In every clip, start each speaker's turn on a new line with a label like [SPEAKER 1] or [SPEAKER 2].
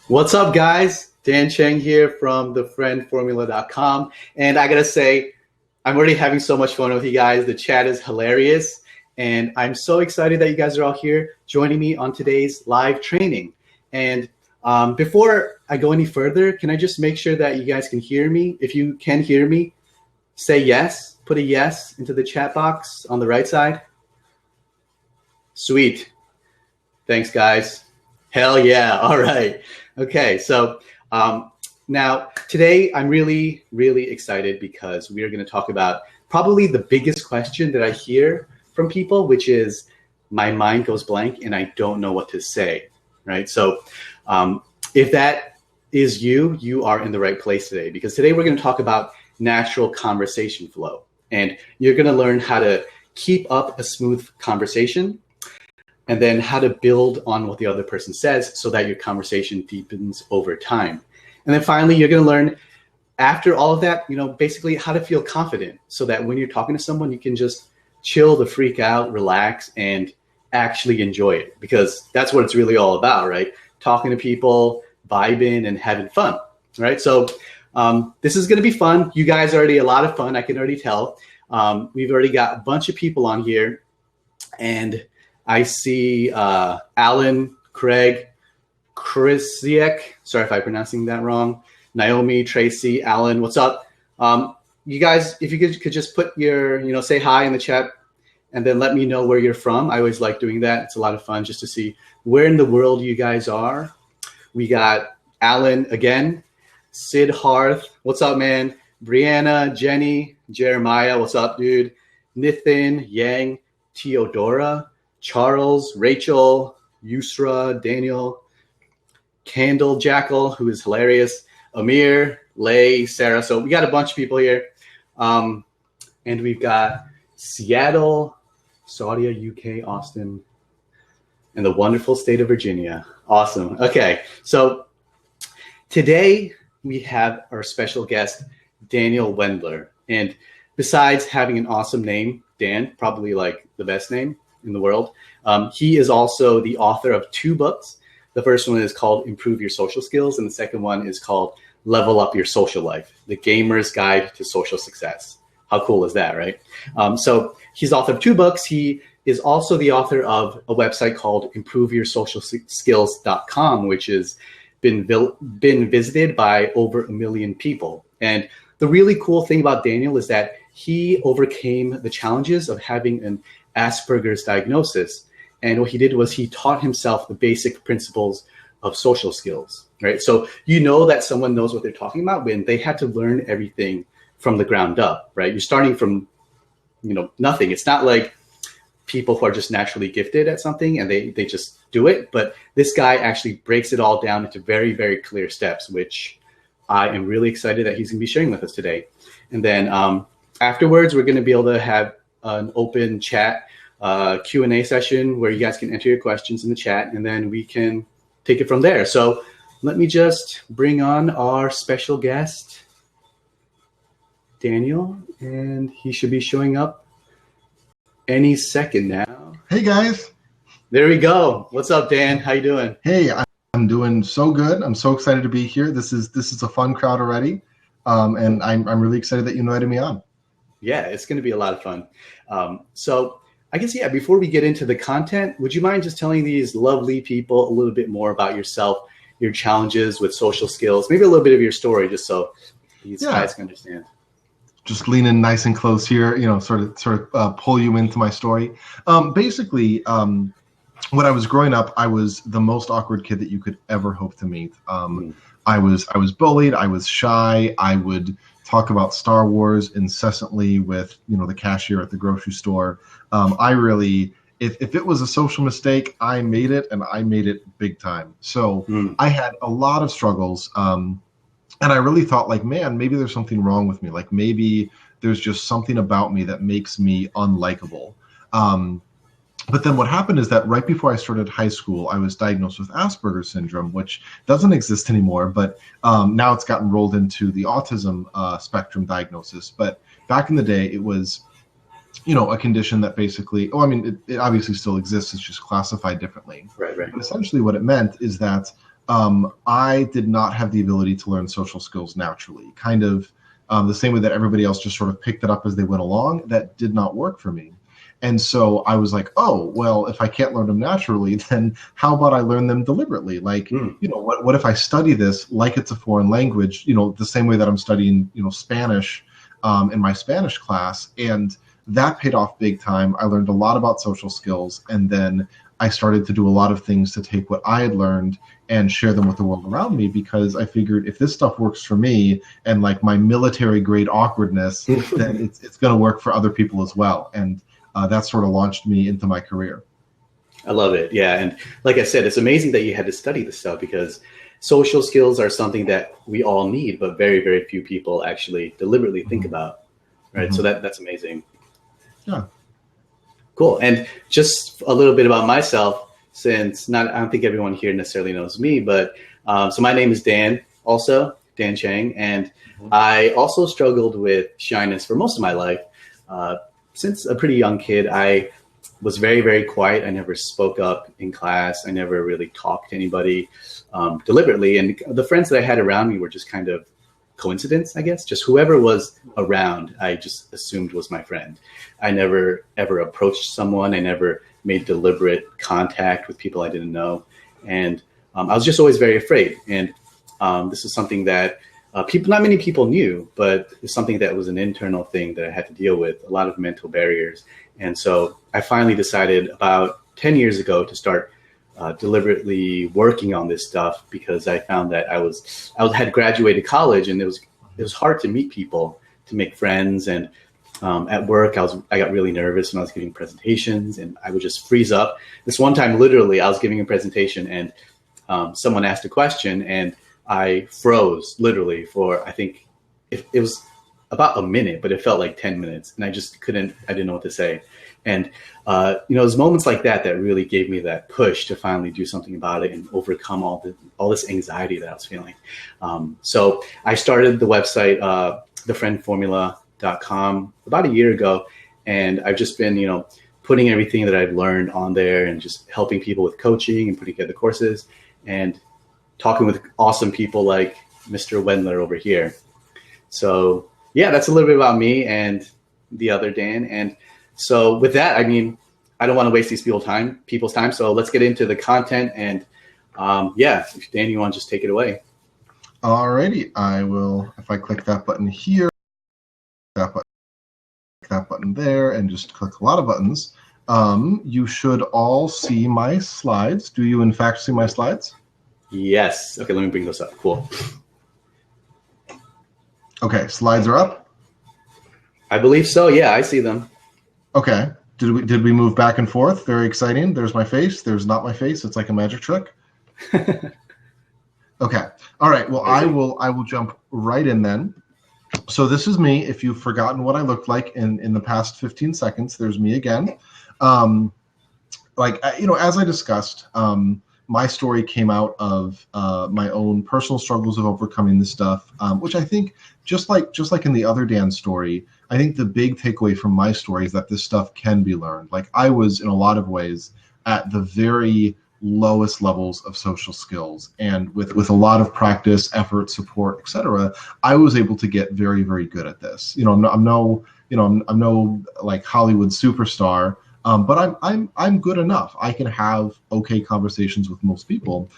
[SPEAKER 1] What's up, guys? Dan Cheng here from thefriendformula.com. And I gotta say, I'm already having so much fun with you guys. The chat is hilarious. And I'm so excited that you guys are all here joining me on today's live training. And before I go any further, can I just make sure that you guys can hear me? If you can hear me, say yes. Put a yes into the chat box on the right side. Sweet. Thanks, guys. Hell yeah. All right. Okay. So now today I'm really, really excited because we are going to talk about probably the biggest question that I hear from people, which is my mind goes blank and I don't know what to say. Right. So if that is you, you are in the right place today, because today we're going to talk about natural conversation flow, and you're going to learn how to keep up a smooth conversation, and then how to build on what the other person says so that your conversation deepens over time. And then finally, you're going to learn after all of that, basically how to feel confident so that when you're talking to someone, you can just chill the freak out, relax, and actually enjoy it, because that's what it's really all about, right? Talking to people, vibing, and having fun, right? So this is going to be fun. You guys are already a lot of fun. I can already tell. We've already got a bunch of people on here, and I see Alan, Craig, Krisiek. Sorry if I'm pronouncing that wrong. Naomi, Tracy, Alan, what's up? You guys, if you could just put your, say hi in the chat, and then let me know where you're from. I always like doing that. It's a lot of fun just to see where in the world you guys are. We got Alan again, Sid Harth, what's up, man? Brianna, Jenny, Jeremiah, what's up, dude? Nithin, Yang, Theodora, Charles, Rachel, Yusra, Daniel, Candle, Jackal, who is hilarious, Amir, Lay, Sarah. So we got a bunch of people here. And we've got Seattle, Saudia, UK, Austin, and the wonderful state of Virginia. Awesome. Okay. So today we have our special guest, Daniel Wendler. And besides having an awesome name, Dan, probably like the best name in the world, he is also the author of 2 books. The first one is called Improve Your Social Skills, and the second one is called Level Up Your Social Life, The Gamer's Guide to Social Success. How cool is that, right? So he's author of 2 books. He is also the author of a website called ImproveYourSocialSkills.com, which has been visited by over 1 million people. And the really cool thing about Daniel is that he overcame the challenges of having an Asperger's diagnosis. And what he did was he taught himself the basic principles of social skills, right? So you know that someone knows what they're talking about when they had to learn everything from the ground up, right? You're starting from, nothing. It's not like people who are just naturally gifted at something and they just do it. But this guy actually breaks it all down into very, very clear steps, which I am really excited that he's going to be sharing with us today. And then afterwards, we're going to be able to have an open chat Q&A session where you guys can enter your questions in the chat, and then we can take it from there. So let me just bring on our special guest, Daniel, and he should be showing up any second now.
[SPEAKER 2] Hey, guys.
[SPEAKER 1] There we go. What's up, Dan? How you doing?
[SPEAKER 2] Hey, I'm doing so good. I'm so excited to be here. This is a fun crowd already, and I'm really excited that you invited me on.
[SPEAKER 1] Yeah, it's going to be a lot of fun. So I guess, before we get into the content, would you mind just telling these lovely people a little bit more about yourself, your challenges with social skills, maybe a little bit of your story, just so these guys can understand?
[SPEAKER 2] Just lean in nice and close here, sort of pull you into my story. Basically, when I was growing up, I was the most awkward kid that you could ever hope to meet. I was bullied. I was shy. I would talk about Star Wars incessantly with, the cashier at the grocery store. If it was a social mistake, I made it, and I made it big time. So I had a lot of struggles. And I really thought, like, man, maybe there's something wrong with me. Like, maybe there's just something about me that makes me unlikable. But then what happened is that right before I started high school, I was diagnosed with Asperger's syndrome, which doesn't exist anymore. But now it's gotten rolled into the autism spectrum diagnosis. But back in the day, it was, a condition that basically, it obviously still exists. It's just classified differently.
[SPEAKER 1] Right.
[SPEAKER 2] But essentially what it meant is that I did not have the ability to learn social skills naturally. Kind of the same way that everybody else just sort of picked it up as they went along. That did not work for me. And so I was like, oh, well, if I can't learn them naturally, then how about I learn them deliberately? Like, what if I study this like it's a foreign language, the same way that I'm studying, Spanish in my Spanish class. And that paid off big time. I learned a lot about social skills. And then I started to do a lot of things to take what I had learned and share them with the world around me, because I figured if this stuff works for me and like my military grade awkwardness, then it's going to work for other people as well. And that sort of launched me into my career.
[SPEAKER 1] I love it. Yeah. And like I said, it's amazing that you had to study this stuff, because social skills are something that we all need, but very, very few people actually deliberately think about. Right. Mm-hmm. So that's amazing.
[SPEAKER 2] Yeah.
[SPEAKER 1] Cool. And just a little bit about myself, since I don't think everyone here necessarily knows me, but so my name is Dan, also Dan Chang. And I also struggled with shyness for most of my life. Since a pretty young kid, I was very, very quiet. I never spoke up in class. I never really talked to anybody deliberately. And the friends that I had around me were just kind of coincidence, I guess. Just whoever was around, I just assumed was my friend. I never, ever approached someone. I never made deliberate contact with people I didn't know. And I was just always very afraid. And this is something that not many people knew, but it's something that was an internal thing that I had to deal with, a lot of mental barriers. And so I finally decided about 10 years ago to start deliberately working on this stuff, because I found that I had graduated college, and it was hard to meet people, to make friends. And at work, I got really nervous when I was giving presentations, and I would just freeze up. This one time, literally, I was giving a presentation, and someone asked a question, and I froze literally for, I think it was about a minute, but it felt like 10 minutes. And I didn't know what to say. And, it was moments like that that really gave me that push to finally do something about it and overcome all this anxiety that I was feeling. So I started the website, thefriendformula.com, about a year ago. And I've just been, putting everything that I've learned on there, and just helping people with coaching and putting together courses, and talking with awesome people like Mr. Wendler over here. So yeah, that's a little bit about me and the other Dan. And so with that, I don't want to waste these people's time. So let's get into the content. And if Dan, you want to just take it away.
[SPEAKER 2] Alrighty, I will. If I click that button here, that button there, and just click a lot of buttons, you should all see my slides. Do you in fact see my slides?
[SPEAKER 1] Yes. Okay, let me bring those up. Cool.
[SPEAKER 2] Okay, slides are up?
[SPEAKER 1] I believe so. Yeah, I see them.
[SPEAKER 2] Okay. Did we move back and forth? Very exciting. There's my face. There's not my face. It's like a magic trick. Okay. All right. Well, I will jump right in then. So this is me. If you've forgotten what I looked like in the past 15 seconds, there's me again. As I discussed, my story came out of my own personal struggles of overcoming this stuff, which I think, just like in the other Dan story, I think the big takeaway from my story is that this stuff can be learned. Like, I was, in a lot of ways, at the very lowest levels of social skills, and with a lot of practice, effort, support, etc., I was able to get very, very good at this. I'm no like Hollywood superstar. But I'm good enough. I can have okay conversations with most people.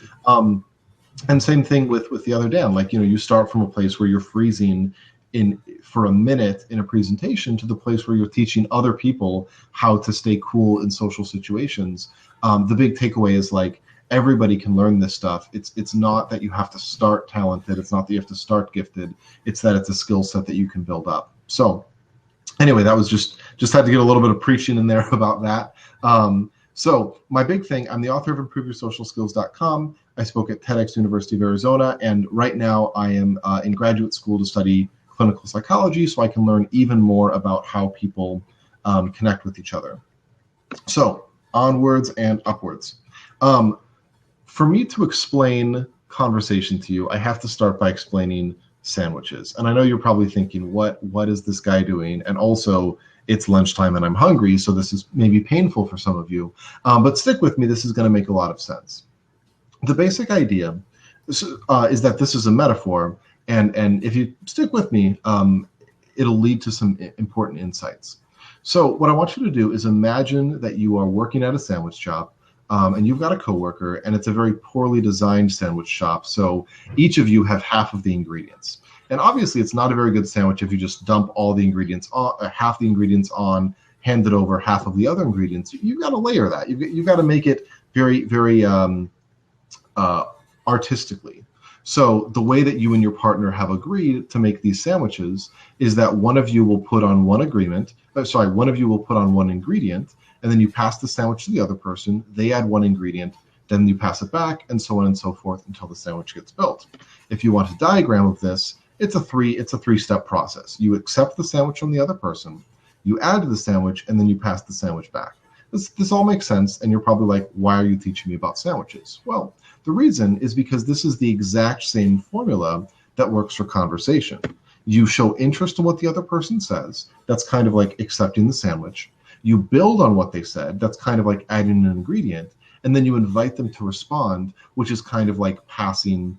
[SPEAKER 2] And same thing with the other Dan. Like, you start from a place where you're freezing for a minute in a presentation to the place where you're teaching other people how to stay cool in social situations. The big takeaway is, like, everybody can learn this stuff. It's not that you have to start talented. It's not that you have to start gifted. It's that it's a skill set that you can build up. So anyway, that was just had to get a little bit of preaching in there about that. So my big thing, I'm the author of ImproveYourSocialSkills.com. I spoke at TEDx University of Arizona, and right now I am in graduate school to study clinical psychology, so I can learn even more about how people connect with each other. So onwards and upwards. For me to explain conversation to you, I have to start by explaining sandwiches. And I know you're probably thinking, what is this guy doing? And also, it's lunchtime and I'm hungry, so this is maybe painful for some of you. But stick with me, this is going to make a lot of sense. The basic idea is that this is a metaphor, and if you stick with me, it'll lead to some important insights. So what I want you to do is imagine that you are working at a sandwich shop, and you've got a coworker, and it's a very poorly designed sandwich shop. So each of you have half of the ingredients. And obviously, it's not a very good sandwich if you just dump all the ingredients on, half the ingredients on, hand it over half of the other ingredients. You've got to layer that. You've got to make it very, very artistically. So the way that you and your partner have agreed to make these sandwiches is that one of you will put on one ingredient, and then you pass the sandwich to the other person. They add one ingredient, then you pass it back, and so on and so forth until the sandwich gets built. If you want a diagram of this, it's a three-step process. You accept the sandwich from the other person, you add to the sandwich, and then you pass the sandwich back. This all makes sense, and you're probably like, why are you teaching me about sandwiches? Well, the reason is because this is the exact same formula that works for conversation. You show interest in what the other person says. That's kind of like accepting the sandwich. You build on what they said. That's kind of like adding an ingredient. And then you invite them to respond, which is kind of like passing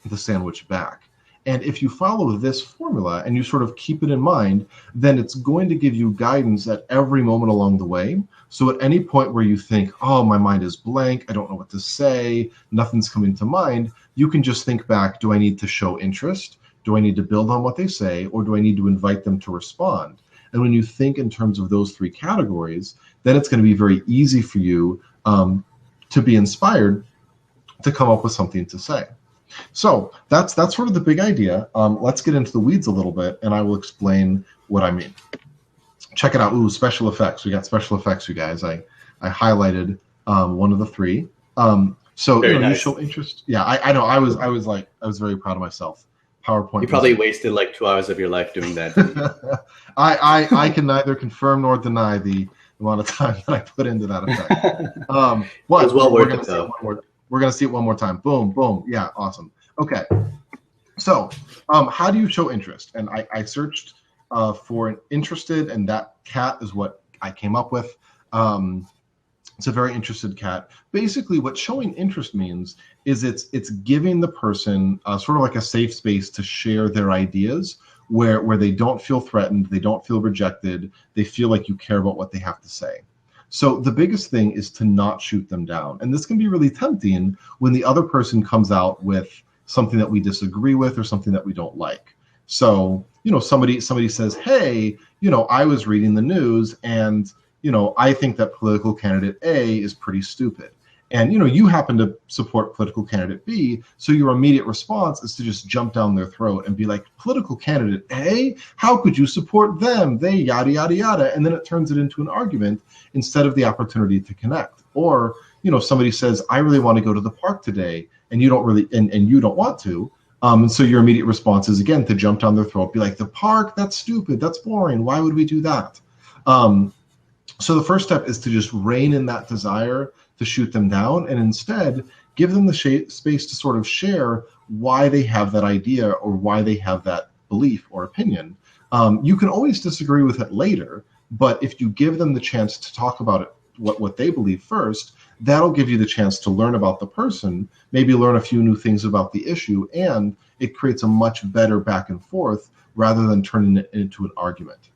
[SPEAKER 2] the sandwich back. And if you follow this formula and you sort of keep it in mind, then it's going to give you guidance at every moment along the way. So at any point where you think, oh, my mind is blank, I don't know what to say, nothing's coming to mind, you can just think back, do I need to show interest? Do I need to build on what they say? Or do I need to invite them to respond? And when you think in terms of those three categories, then it's going to be very easy for you to be inspired to come up with something to say. So that's sort of the big idea. Let's get into the weeds a little bit, and I will explain what I mean. Check it out. Ooh, special effects. We got special effects, you guys. I highlighted one of the three. So nice. You show interest. Yeah, I know. I was very proud of myself. PowerPoint.
[SPEAKER 1] You probably wasted like 2 hours of your life doing that.
[SPEAKER 2] I can neither confirm nor deny the amount of time that I put into that effect. Well, it was well worth it, though. We're going to see it one more time. Boom, boom. Yeah, awesome. Okay. So how do you show interest? And I searched for an interested, and that cat is what I came up with. It's a very interested cat. Basically, what showing interest means is it's giving the person sort of like a safe space to share their ideas where they don't feel threatened, they don't feel rejected, they feel like you care about what they have to say. So the biggest thing is to not shoot them down. And this can be really tempting when the other person comes out with something that we disagree with or something that we don't like. So, somebody says, hey, I was reading the news and, I think that political candidate A is pretty stupid. And, you happen to support political candidate B, so your immediate response is to just jump down their throat and be like, political candidate A? How could you support them? They yada, yada, yada. And then it turns it into an argument instead of the opportunity to connect. Or, somebody says, I really want to go to the park today, and you don't really, and you don't want to. And so your immediate response is, again, to jump down their throat, be like, the park, that's stupid, that's boring. Why would we do that? So the first step is to just rein in that desire to shoot them down, and instead give them the space to sort of share why they have that idea or why they have that belief or opinion. You can always disagree with it later, but if you give them the chance to talk about it, what they believe first, that'll give you the chance to learn about the person, maybe learn a few new things about the issue, and it creates a much better back and forth rather than turning it into an argument.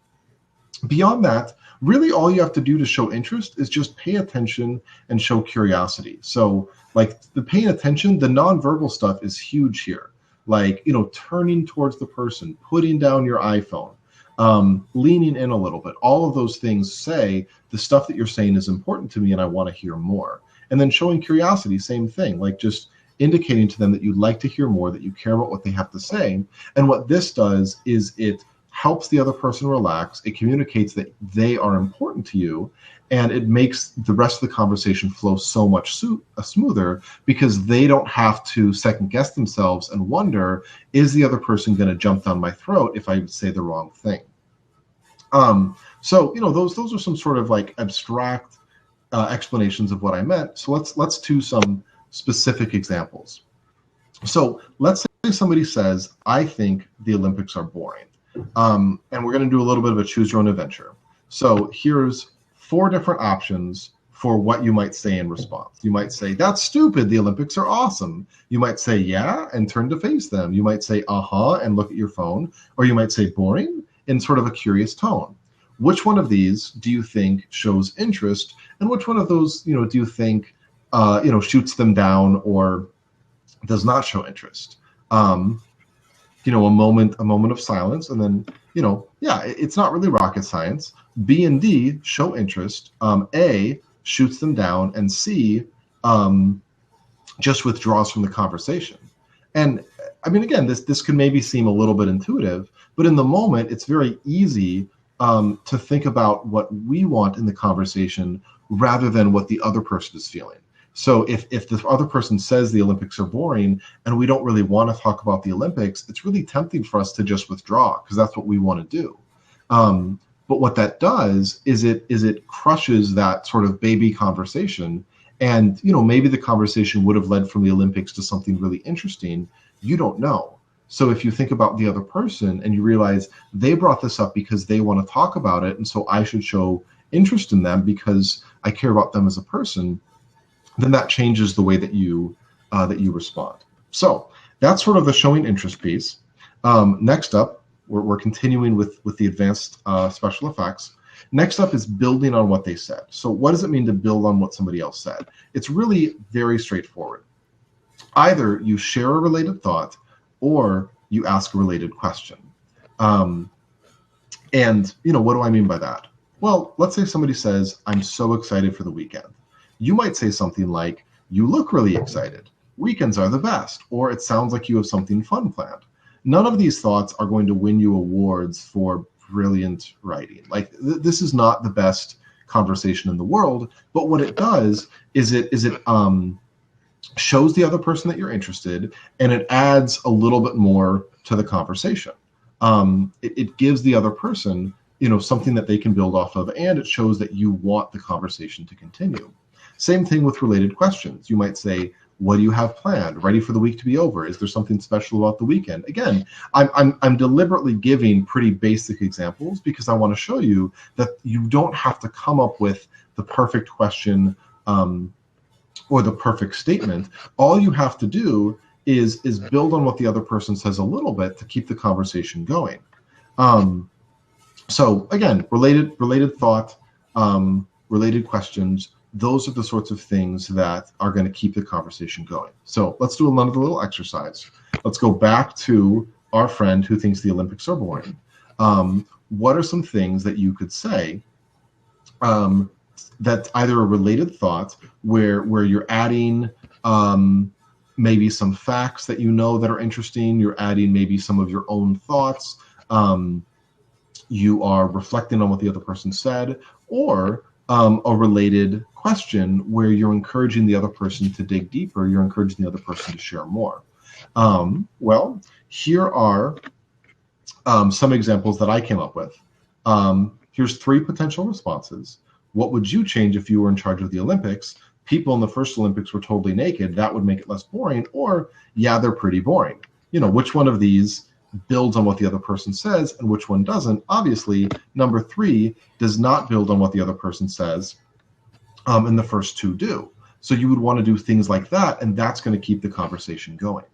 [SPEAKER 2] Beyond that, really all you have to do to show interest is just pay attention and show curiosity. So like the paying attention, the nonverbal stuff is huge here. Like, turning towards the person, putting down your iPhone, leaning in a little bit. All of those things say the stuff that you're saying is important to me and I want to hear more. And then showing curiosity, same thing, like just indicating to them that you'd like to hear more, that you care about what they have to say. And what this does is it helps the other person relax. It communicates that they are important to you, and it makes the rest of the conversation flow so much smoother because they don't have to second guess themselves and wonder, is the other person going to jump down my throat if I say the wrong thing? So those are some sort of like abstract explanations of what I meant. So let's do some specific examples. So let's say somebody says, I think the Olympics are boring. And we're going to do a little bit of a choose your own adventure. So here's 4 different options for what you might say in response. You might say, "That's stupid. The Olympics are awesome." You might say, "Yeah," and turn to face them. You might say, "Uh-huh," and look at your phone. Or you might say, "Boring," in sort of a curious tone. Which one of these do you think shows interest? And which one of those, do you think, shoots them down or does not show interest? A moment of silence, and then, it's not really rocket science. B and D show interest. A shoots them down, and C just withdraws from the conversation. And I mean, again, this could maybe seem a little bit intuitive, but in the moment, it's very easy to think about what we want in the conversation rather than what the other person is feeling. So if the other person says the Olympics are boring and we don't really want to talk about the Olympics, it's really tempting for us to just withdraw because that's what we want to do. But what that does is it crushes that sort of baby conversation. And, maybe the conversation would have led from the Olympics to something really interesting. You don't know. So if you think about the other person and you realize they brought this up because they want to talk about it, and so I should show interest in them because I care about them as a person, then that changes the way that you respond. So that's sort of the showing interest piece. Next up, we're continuing with the advanced special effects. Next up is building on what they said. So what does it mean to build on what somebody else said? It's really very straightforward. Either you share a related thought or you ask a related question. And what do I mean by that? Well, let's say somebody says, "I'm so excited for the weekend." You might say something like, "You look really excited. Weekends are the best." Or "It sounds like you have something fun planned." None of these thoughts are going to win you awards for brilliant writing. Like this is not the best conversation in the world, but what it does is it shows the other person that you're interested, and it adds a little bit more to the conversation. It gives the other person, something that they can build off of, and it shows that you want the conversation to continue. Same thing with related questions. You might say, "What do you have planned? Ready for the week to be over? Is there something special about the weekend?" Again, I'm deliberately giving pretty basic examples because I want to show you that you don't have to come up with the perfect question or the perfect statement. All you have to do is build on what the other person says a little bit to keep the conversation going. So again, related thought, related questions. Those are the sorts of things that are going to keep the conversation going. So let's do another little exercise. Let's go back to our friend who thinks the Olympics are boring. What are some things that you could say that's either a related thought where you're adding maybe some facts that that are interesting, you're adding maybe some of your own thoughts, you are reflecting on what the other person said, or a related question where you're encouraging the other person to dig deeper, you're encouraging the other person to share more. Well, here are some examples that I came up with. Here's 3 potential responses. What would you change if you were in charge of the Olympics? People in the first Olympics were totally naked. That would make it less boring. Or, yeah, they're pretty boring. Which one of these builds on what the other person says and which one doesn't? Obviously, number 3 does not build on what the other person says, and the first 2 do. So you would want to do things like that, and that's going to keep the conversation going.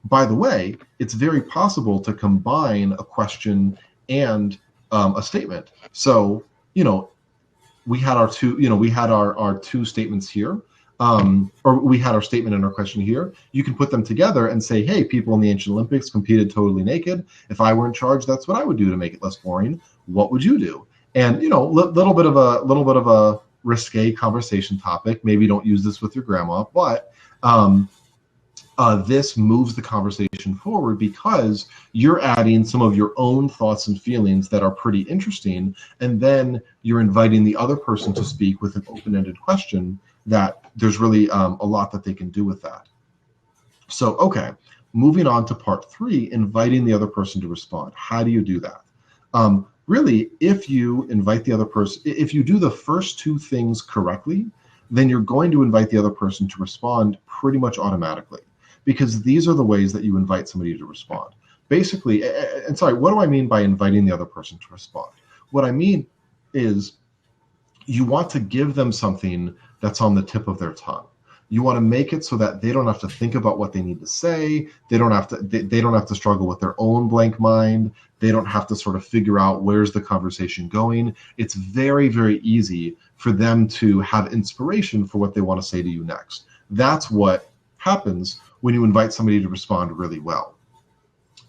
[SPEAKER 2] By the way, it's very possible to combine a question and a statement. So, we had our two statements here, or we had our statement and our question here. You can put them together and say, "Hey, people in the ancient Olympics competed totally naked. If I were in charge, that's what I would do to make it less boring. What would you do?" And little bit of a risque conversation topic. Maybe don't use this with your grandma, but this moves the conversation forward because you're adding some of your own thoughts and feelings that are pretty interesting, and then you're inviting the other person to speak with an open-ended question that there's really a lot that they can do with that. So, okay, moving on to part 3, inviting the other person to respond. How do you do that? Really, if you invite the other person, if you do the first 2 things correctly, then you're going to invite the other person to respond pretty much automatically, because these are the ways that you invite somebody to respond. Basically, what do I mean by inviting the other person to respond? What I mean is you want to give them something that's on the tip of their tongue. You want to make it so that they don't have to think about what they need to say. They don't have to struggle with their own blank mind. They don't have to sort of figure out where's the conversation going. It's very, very easy for them to have inspiration for what they want to say to you next. That's what happens when you invite somebody to respond really well.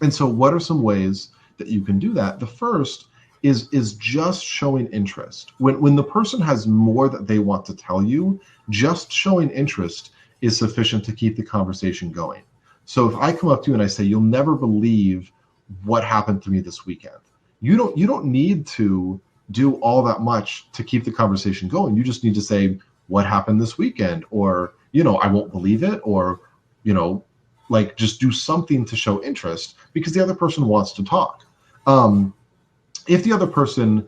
[SPEAKER 2] And so what are some ways that you can do that? The first is just showing interest. When the person has more that they want to tell you, just showing interest is sufficient to keep the conversation going. So if I come up to you and I say, you'll never believe what happened to me this weekend, you don't need to do all that much to keep the conversation going. You just need to say, what happened this weekend? Or, I won't believe it. Or, like just do something to show interest because the other person wants to talk. If the other person,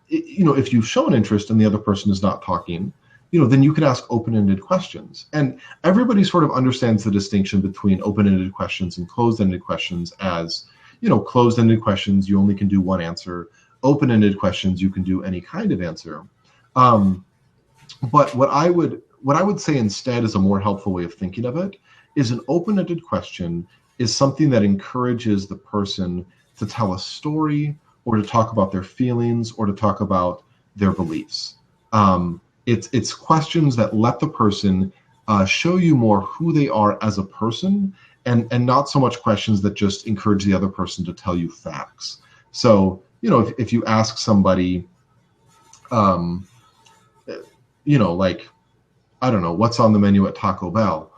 [SPEAKER 2] if you've shown interest and the other person is not talking, then you can ask open-ended questions. And everybody sort of understands the distinction between open-ended questions and closed-ended questions as, closed-ended questions, you only can do one answer. Open-ended questions, you can do any kind of answer. But what I would say instead is a more helpful way of thinking of it is an open-ended question is something that encourages the person to tell a story or to talk about their feelings or to talk about their beliefs. It's questions that let the person show you more who they are as a person and not so much questions that just encourage the other person to tell you facts. So, if you ask somebody, like, I don't know, what's on the menu at Taco Bell,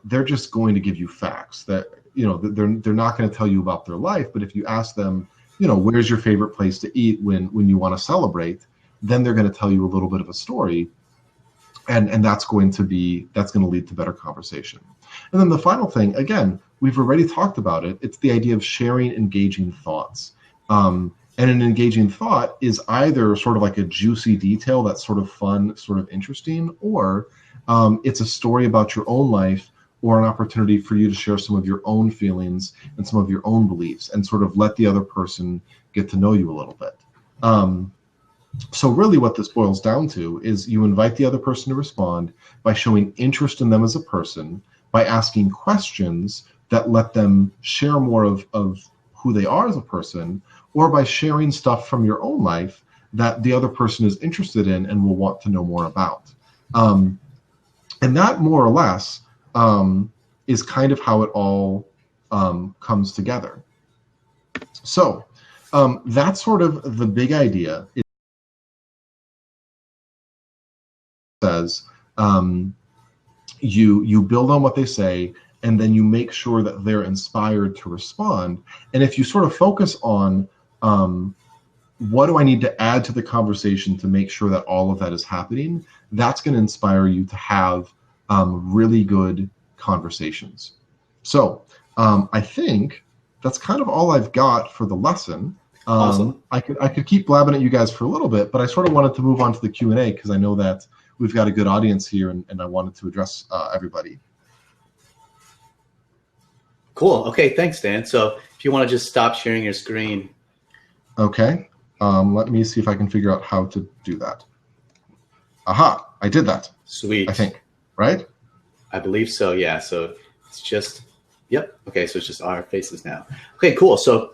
[SPEAKER 2] they're just going to give you facts that, they're not going to tell you about their life. But if you ask them, where's your favorite place to eat when you want to celebrate, then they're going to tell you a little bit of a story. And that's going to lead to better conversation. And then the final thing, again, we've already talked about it. It's the idea of sharing engaging thoughts. And an engaging thought is either sort of like a juicy detail that's sort of fun, sort of interesting, or it's a story about your own life or an opportunity for you to share some of your own feelings and some of your own beliefs and sort of let the other person get to know you a little bit. So really what this boils down to is you invite the other person to respond by showing interest in them as a person, by asking questions that let them share more of who they are as a person, or by sharing stuff from your own life that the other person is interested in and will want to know more about. And that more or less is kind of how it all comes together. So that's sort of the big idea. It says you build on what they say, and then you make sure that they're inspired to respond. And if you sort of focus on what do I need to add to the conversation to make sure that all of that is happening, that's going to inspire you to have really good conversations. So I think that's kind of all I've got for the lesson.
[SPEAKER 1] Awesome.
[SPEAKER 2] I could keep blabbing at you guys for a little bit, but I sort of wanted to move on to the Q&A because I know that we've got a good audience here, and I wanted to address everybody.
[SPEAKER 1] Cool. Okay, thanks, Dan. So if you want to just stop sharing your screen.
[SPEAKER 2] Okay. Let me see if I can figure out how to do that. Aha, I did that.
[SPEAKER 1] Sweet.
[SPEAKER 2] I think, right?
[SPEAKER 1] I believe so, yeah. So it's just, yep. Okay, so it's just our faces now. Okay, cool. So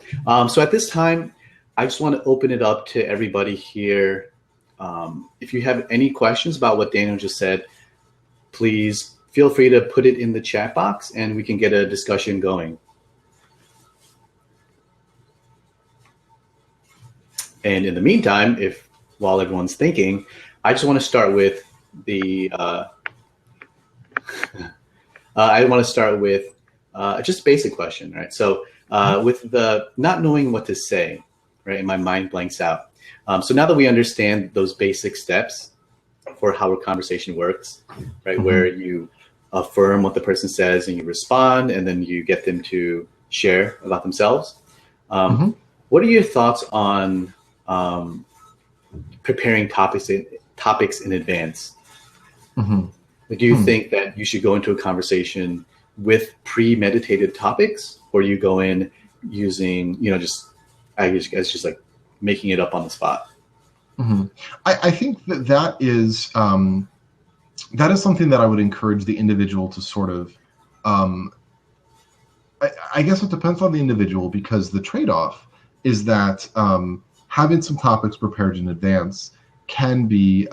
[SPEAKER 1] so at this time, I just want to open it up to everybody here. If you have any questions about what Daniel just said, please feel free to put it in the chat box and we can get a discussion going. And in the meantime, while everyone's thinking, I just want to start with just a basic question, right? So with the not knowing what to say, right, and my mind blanks out. So now that we understand those basic steps for how a conversation works, right, where you affirm what the person says and you respond, and then you get them to share about themselves. What are your thoughts on preparing topics in advance? Do you think that you should go into a conversation with premeditated topics, or you go in using, just like making it up on the spot?
[SPEAKER 2] Mhm. I think that is something that I would encourage the individual to sort of. Um, I guess it depends on the individual, because the trade-off is that having some topics prepared in advance can be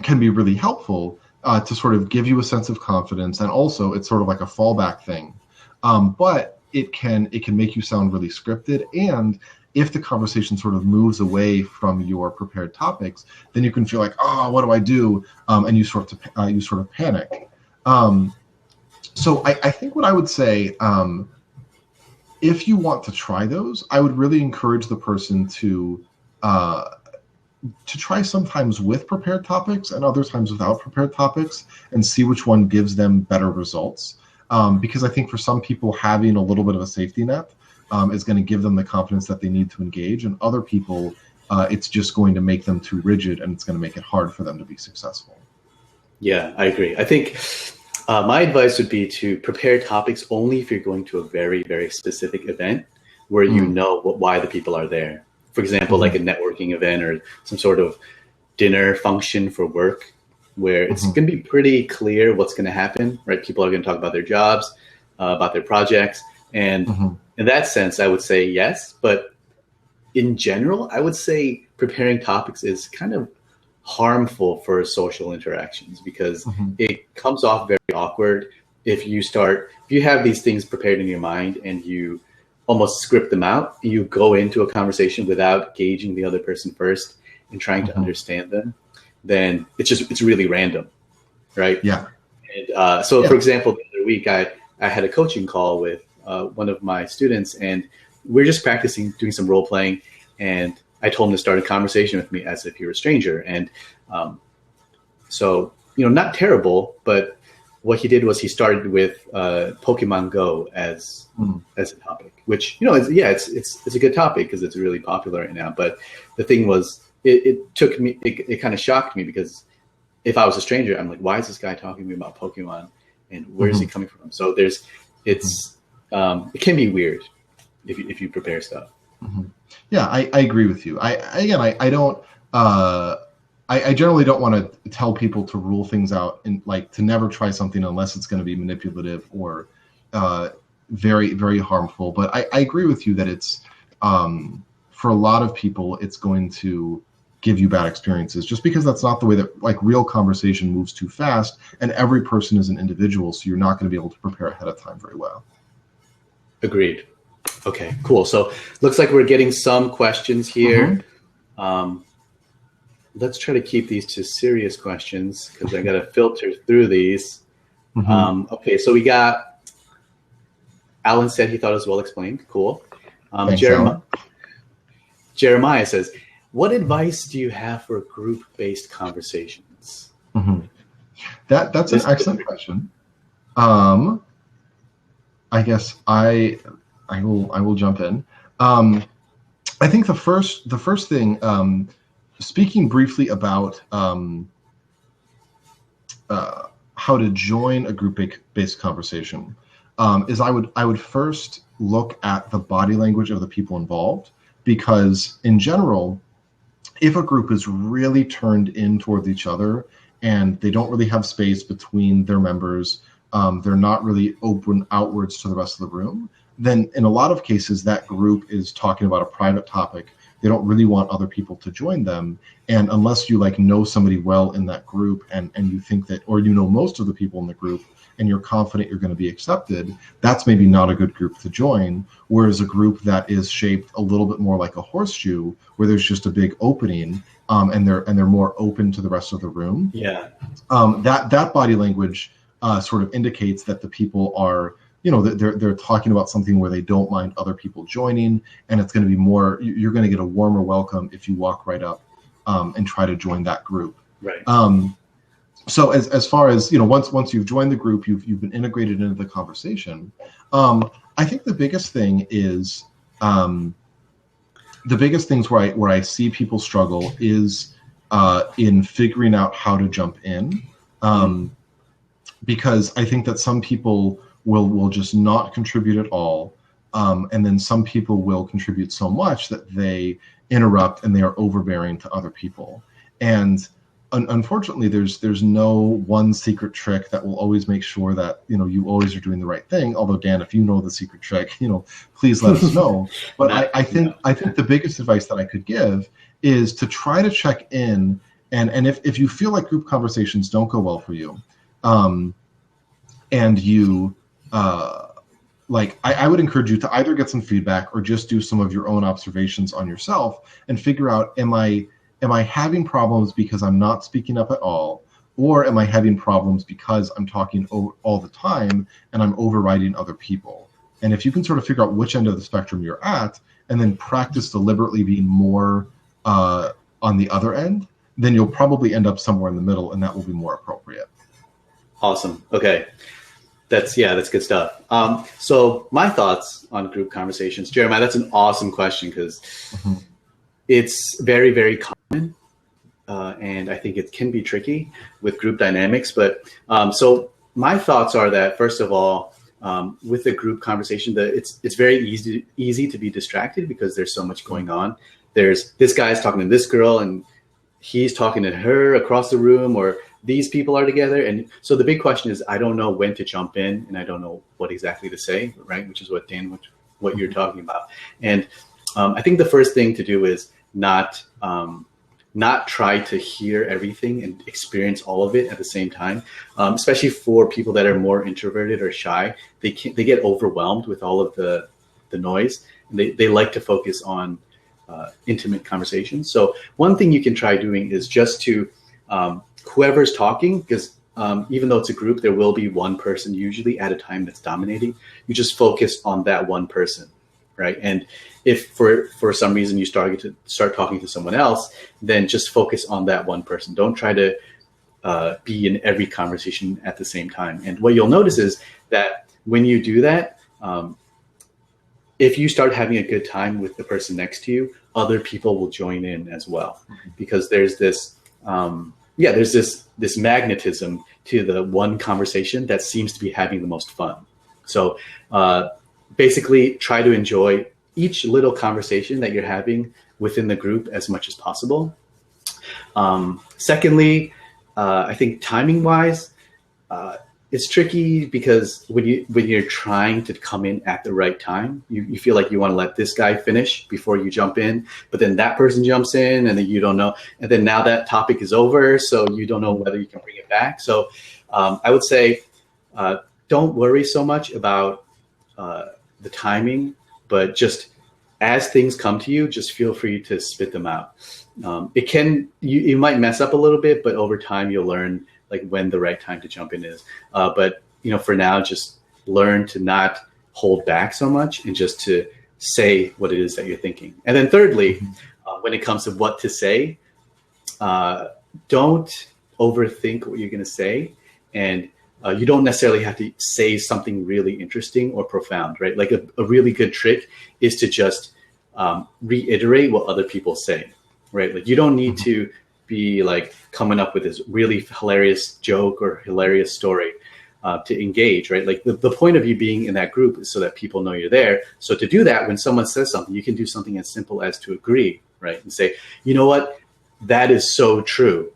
[SPEAKER 2] really helpful to sort of give you a sense of confidence, and also it's sort of like a fallback thing. But it can make you sound really scripted, and if the conversation sort of moves away from your prepared topics, then you can feel like, oh, what do I do? And you sort of panic. So I think what I would say, if you want to try those, I would really encourage the person to try sometimes with prepared topics and other times without prepared topics, and see which one gives them better results. Because I think for some people, having a little bit of a safety net is going to give them the confidence that they need to engage, and other people, it's just going to make them too rigid, and it's going to make it hard for them to be successful.
[SPEAKER 1] Yeah, I agree. I think my advice would be to prepare topics only if you're going to a very, very specific event where you know why the people are there. For example, like a networking event or some sort of dinner function for work, where it's going to be pretty clear what's going to happen, right? People are going to talk about their jobs, about their projects. And in that sense, I would say yes. But in general, I would say preparing topics is kind of harmful for social interactions, because it comes off very awkward if you have these things prepared in your mind and you almost script them out. You go into a conversation without gauging the other person first and trying to understand them, then it's really random, right?
[SPEAKER 2] Yeah.
[SPEAKER 1] And for example, the other week I had a coaching call with one of my students, and we're just practicing doing some role playing, and I told him to start a conversation with me as if he were a stranger. And so, not terrible, but what he did was he started with Pokemon Go as a topic, which, it's a good topic because it's really popular right now. But the thing was, it kind of shocked me, because if I was a stranger, I'm like, why is this guy talking to me about Pokemon, and where is he coming from? So it can be weird if you prepare stuff.
[SPEAKER 2] Yeah, I agree with you. I don't. I generally don't want to tell people to rule things out, and like to never try something unless it's going to be manipulative or very, very harmful. But I agree with you that it's for a lot of people, it's going to give you bad experiences, just because that's not the way that like real conversation moves too fast, and every person is an individual, so you're not going to be able to prepare ahead of time very well.
[SPEAKER 1] Agreed. Okay, cool. So looks like we're getting some questions here. Let's try to keep these to serious questions, because I got to filter through these. Okay, so we got Alan said he thought it was well explained. Cool.
[SPEAKER 2] Thanks,
[SPEAKER 1] Jeremiah says, what advice do you have for group-based conversations?
[SPEAKER 2] That's an excellent question. I guess I will jump in. I think the first thing, speaking briefly about how to join a group-based conversation, is I would first look at the body language of the people involved, because in general, if a group is really turned in towards each other and they don't really have space between their members, they're not really open outwards to the rest of the room, then in a lot of cases that group is talking about a private topic. They don't really want other people to join them. And unless you know somebody well in that group, and you think that, or most of the people in the group, and you're confident you're going to be accepted, that's maybe not a good group to join. Whereas a group that is shaped a little bit more like a horseshoe, where there's just a big opening, and they're more open to the rest of the room.
[SPEAKER 1] Yeah.
[SPEAKER 2] That body language sort of indicates that the people are, they're talking about something where they don't mind other people joining, and it's going to be more, you're going to get a warmer welcome if you walk right up and try to join that group.
[SPEAKER 1] Right.
[SPEAKER 2] So as far as, once you've joined the group, you've been integrated into the conversation. I think the biggest thing is, the biggest things where I see people struggle is in figuring out how to jump in. Because I think that some people will just not contribute at all. And then some people will contribute so much that they interrupt and they are overbearing to other people. And unfortunately, there's no one secret trick that will always make sure that you always are doing the right thing. Although, Dan, if you know the secret trick, please let us know. But I think the biggest advice that I could give is to try to check in, and if you feel like group conversations don't go well for you, and you I would encourage you to either get some feedback or just do some of your own observations on yourself and figure out, am I having problems because I'm not speaking up at all? Or am I having problems because I'm talking all the time and I'm overriding other people? And if you can sort of figure out which end of the spectrum you're at and then practice deliberately being more on the other end, then you'll probably end up somewhere in the middle, and that will be more appropriate.
[SPEAKER 1] Awesome. Okay. That's good stuff. So my thoughts on group conversations, Jeremiah, that's an awesome question because it's very, very common. And I think it can be tricky with group dynamics. But so my thoughts are that, first of all, with the group conversation, it's very easy to be distracted because there's so much going on. There's this guy's talking to this girl and he's talking to her across the room, or these people are together. And so the big question is, I don't know when to jump in and I don't know what exactly to say, right? Which is what Dan, what you're talking about. And I think the first thing to do is not try to hear everything and experience all of it at the same time, especially for people that are more introverted or shy. They get overwhelmed with all of the noise, and they like to focus on intimate conversations. So one thing you can try doing is just to whoever's talking, because even though it's a group, there will be one person usually at a time that's dominating. You just focus on that one person, right? And if for some reason you start talking to someone else, then just focus on that one person. Don't try to be in every conversation at the same time. And what you'll notice is that when you do that, if you start having a good time with the person next to you, other people will join in as well, because there's this magnetism to the one conversation that seems to be having the most fun. So basically try to enjoy each little conversation that you're having within the group as much as possible. Secondly, I think timing wise, it's tricky because when you're trying to come in at the right time, you feel like you want to let this guy finish before you jump in, but then that person jumps in and then you don't know. And then now that topic is over, so you don't know whether you can bring it back. So I would say don't worry so much about the timing, but just as things come to you, just feel free to spit them out. You might mess up a little bit, but over time you'll learn like when the right time to jump in is. But for now, just learn to not hold back so much and just to say what it is that you're thinking. And then thirdly, when it comes to what to say, don't overthink what you're going to say. And you don't necessarily have to say something really interesting or profound, right? Like a really good trick is to just reiterate what other people say, right? Like you don't need to be like coming up with this really hilarious joke or hilarious story to engage, right? Like the point of you being in that group is so that people know you're there. So to do that, when someone says something, you can do something as simple as to agree, right? And say, you know what, that is so true,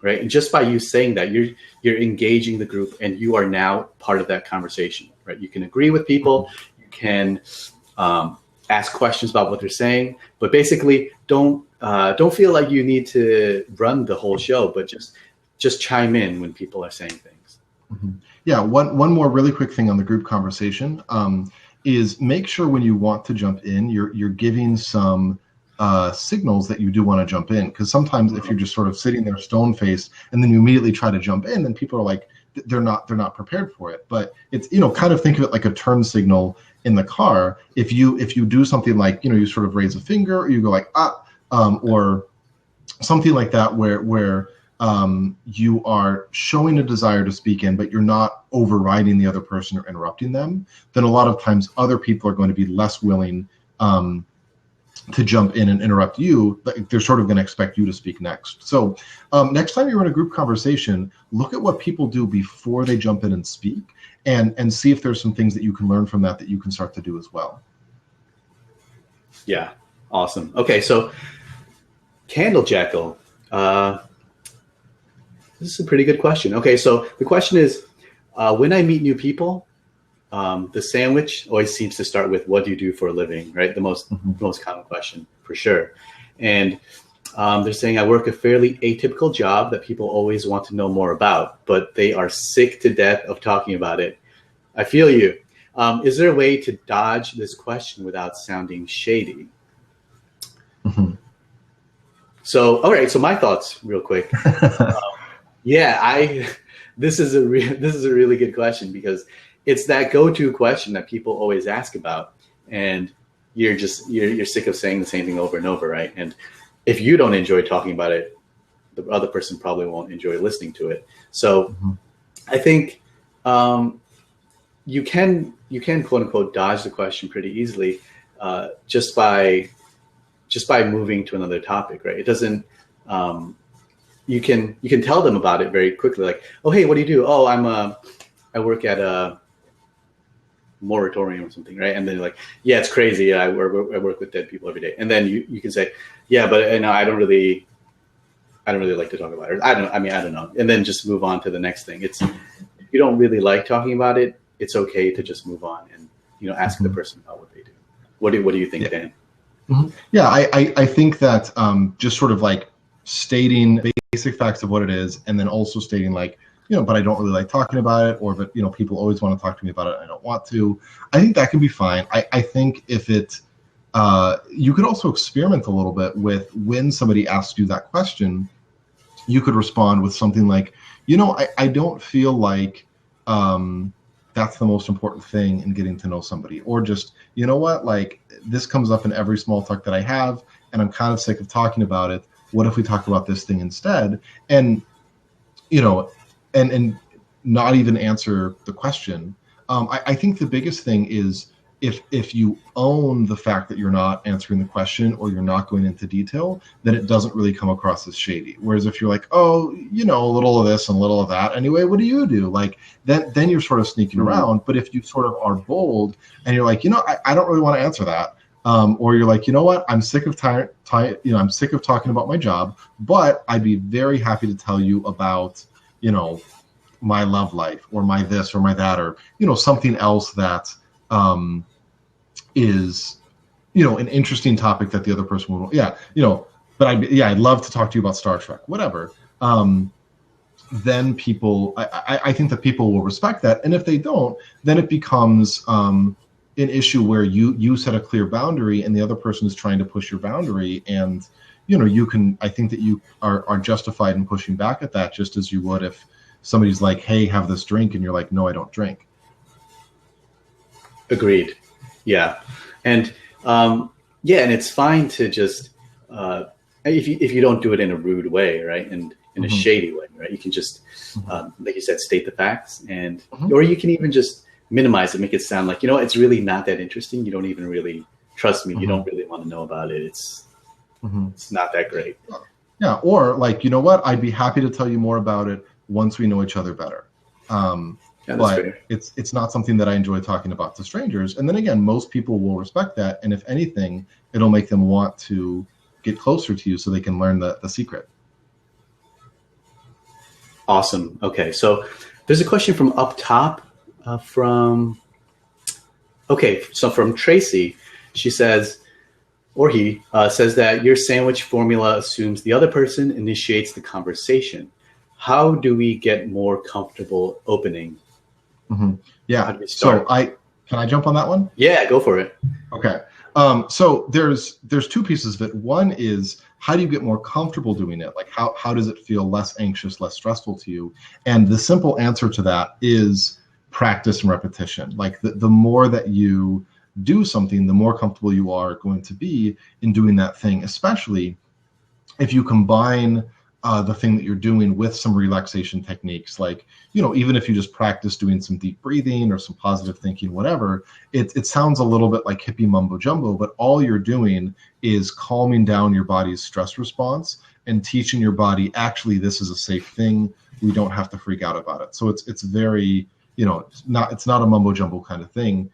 [SPEAKER 1] right? And just by you saying that, you're engaging the group and you are now part of that conversation, right? You can agree with people, you can ask questions about what they're saying, but basically don't feel like you need to run the whole show, but just chime in when people are saying things.
[SPEAKER 2] Mm-hmm. Yeah, one more really quick thing on the group conversation is make sure when you want to jump in, you're giving some signals that you do want to jump in, because sometimes if you're just sort of sitting there stone-faced and then you immediately try to jump in, then people are like, they're not prepared for it. But it's kind of think of it like a turn signal in the car. If you do something like you sort of raise a finger, or you go like or something like that, where you are showing a desire to speak in, but you're not overriding the other person or interrupting them, then a lot of times other people are going to be less willing to jump in and interrupt you. They're sort of going to expect you to speak next. So next time you're in a group conversation, look at what people do before they jump in and speak, and see if there's some things that you can learn from that you can start to do as well.
[SPEAKER 1] Yeah. Awesome. Okay. So Candle Jackal, this is a pretty good question. Okay. So the question is, when I meet new people, the sandwich always seems to start with, what do you do for a living? Right. The most common question for sure. And they're saying, I work a fairly atypical job that people always want to know more about, but they are sick to death of talking about it. I feel you. Is there a way to dodge this question without sounding shady?
[SPEAKER 2] Mhm.
[SPEAKER 1] So, all right. So my thoughts, real quick. Yeah, this is a really good question, because it's that go-to question that people always ask about, and you're sick of saying the same thing over and over, right? And if you don't enjoy talking about it, the other person probably won't enjoy listening to it. So
[SPEAKER 2] Mhm.
[SPEAKER 1] I think you can quote unquote dodge the question pretty easily, just by moving to another topic, right? It doesn't. You can tell them about it very quickly, like, oh, hey, what do you do? Oh, I work at a moratorium or something, right? And then you're like, yeah, it's crazy. Yeah, I work with dead people every day. And then you can say, yeah, but no, I don't really like to talk about it. I don't know. And then just move on to the next thing. If you don't really like talking about it, it's okay to just move on and ask the person about what they do. What do you think, Dan?
[SPEAKER 2] Yeah, I think that just sort of like stating basic facts of what it is, and then also stating like, but I don't really like talking about it, or but people always want to talk to me about it and I don't want to. I think that can be fine. I think if you could also experiment a little bit with, when somebody asks you that question, you could respond with something like, I don't feel like that's the most important thing in getting to know somebody. Or just, what, like, this comes up in every small talk that I have, and I'm kind of sick of talking about it. What if we talk about this thing instead? And, and not even answer the question. I think the biggest thing is, if you own the fact that you're not answering the question, or you're not going into detail, then it doesn't really come across as shady. Whereas if you're like, oh, a little of this and a little of that, anyway, what do you do? Like, then you're sort of sneaking around. But if you sort of are bold and you're like, I don't really want to answer that. Or you're like, what, I'm sick of I'm sick of talking about my job, but I'd be very happy to tell you about, my love life, or my this or my that, or, something else that is, an interesting topic that the other person will, but I'd love to talk to you about Star Trek, whatever. Then people, I think that people will respect that. And if they don't, then it becomes an issue where you set a clear boundary and the other person is trying to push your boundary. And, I think that you are justified in pushing back at that, just as you would if somebody's like, hey, have this drink. And you're like, no, I don't drink.
[SPEAKER 1] Agreed. Yeah. And and it's fine to just if you don't do it in a rude way, right, and in a shady way, right, you can just like you said, state the facts, and or you can even just minimize it, make it sound like, it's really not that interesting. You don't even really trust me. You don't really want to know about it. It's not that great.
[SPEAKER 2] Yeah. Or like, what, I'd be happy to tell you more about it once we know each other better.
[SPEAKER 1] Yeah,
[SPEAKER 2] but
[SPEAKER 1] fair.
[SPEAKER 2] It's not something that I enjoy talking about to strangers. And then again, most people will respect that. And if anything, it'll make them want to get closer to you so they can learn the secret.
[SPEAKER 1] Awesome. Okay. So there's a question from up top from Tracy. She says, or he says that your sandwich formula assumes the other person initiates the conversation. How do we get more comfortable opening?
[SPEAKER 2] Yeah.
[SPEAKER 1] How do we start?
[SPEAKER 2] So can I jump on that one?
[SPEAKER 1] Yeah, go for it.
[SPEAKER 2] Okay. So there's two pieces of it. One is, how do you get more comfortable doing it? Like, how does it feel less anxious, less stressful to you? And the simple answer to that is practice and repetition. Like the more that you do something, the more comfortable you are going to be in doing that thing, especially if you combine the thing that you're doing with some relaxation techniques. Like, even if you just practice doing some deep breathing or some positive thinking, whatever, it sounds a little bit like hippie mumbo jumbo, but all you're doing is calming down your body's stress response and teaching your body, actually, this is a safe thing. We don't have to freak out about it. So it's very, it's not a mumbo jumbo kind of thing.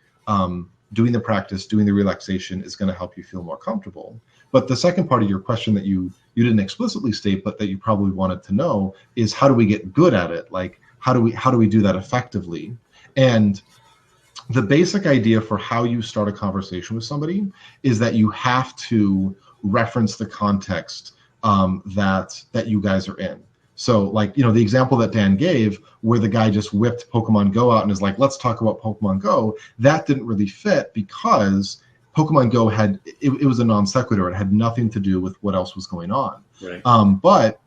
[SPEAKER 2] doing the practice, doing the relaxation is going to help you feel more comfortable. But the second part of your question that you didn't explicitly state, but that you probably wanted to know, is how do we get good at it? Like, how do we do that effectively? And the basic idea for how you start a conversation with somebody is that you have to reference the context that you guys are in. So, like, the example that Dan gave, where the guy just whipped Pokemon Go out and is like, let's talk about Pokemon Go, that didn't really fit because Pokemon Go it was a non sequitur. It had nothing to do with what else was going on.
[SPEAKER 1] Right.
[SPEAKER 2] But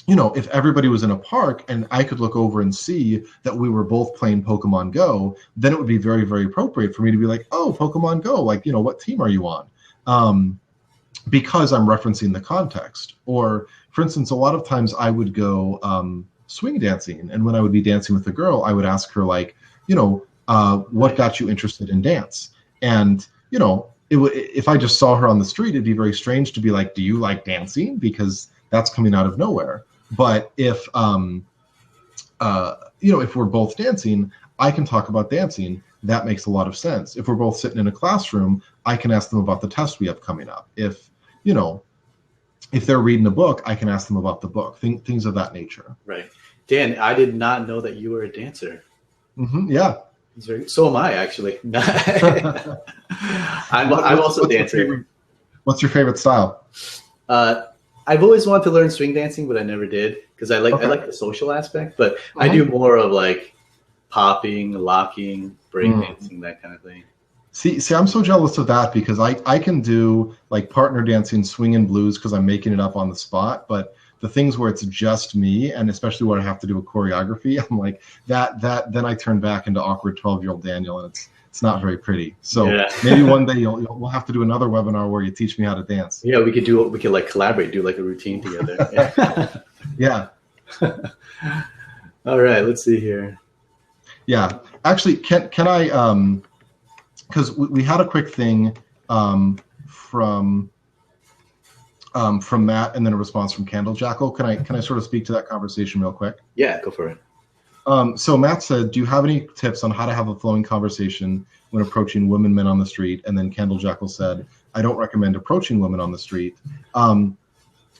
[SPEAKER 2] if everybody was in a park and I could look over and see that we were both playing Pokemon Go, then it would be very, very appropriate for me to be like, oh, Pokemon Go, like, what team are you on? Because I'm referencing the context. Or, for instance, a lot of times I would go swing dancing, and when I would be dancing with a girl, I would ask her, like, what got you interested in dance? And, if I just saw her on the street, it'd be very strange to be like, do you like dancing? Because that's coming out of nowhere. But if we're both dancing, I can talk about dancing. That makes a lot of sense. If we're both sitting in a classroom, I can ask them about the test we have coming up. If they're reading a book, I can ask them about the book, things of that nature.
[SPEAKER 1] Right. Dan, I did not know that you were a dancer.
[SPEAKER 2] Mm-hmm, yeah.
[SPEAKER 1] So am I, actually. I'm also a dancer.
[SPEAKER 2] What's your favorite style?
[SPEAKER 1] I've always wanted to learn swing dancing, but I never did because I like the social aspect. But I do more of like popping, locking, breakdancing, that kind of thing.
[SPEAKER 2] See, I'm so jealous of that because I can do like partner dancing, swing and blues because I'm making it up on the spot. But the things where it's just me, and especially where I have to do a choreography, I'm like that. Then I turn back into awkward 12-year-old Daniel, and it's not very pretty. So maybe one day we'll have to do another webinar where you teach me how to dance.
[SPEAKER 1] Yeah, we could like collaborate, do like a routine together.
[SPEAKER 2] Yeah.
[SPEAKER 1] All right, let's see here.
[SPEAKER 2] Yeah, actually, can I? Because we had a quick thing from Matt, and then a response from Candle Jackal. Can I sort of speak to that conversation real quick?
[SPEAKER 1] Yeah, go for it.
[SPEAKER 2] So Matt said, do you have any tips on how to have a flowing conversation when approaching women, men on the street? And then Candle Jackal said, I don't recommend approaching women on the street. And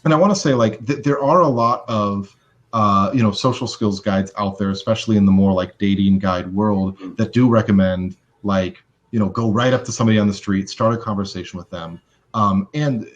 [SPEAKER 2] I want to say, like, there are a lot of social skills guides out there, especially in the more like dating guide world, that do recommend, like, go right up to somebody on the street, start a conversation with them. And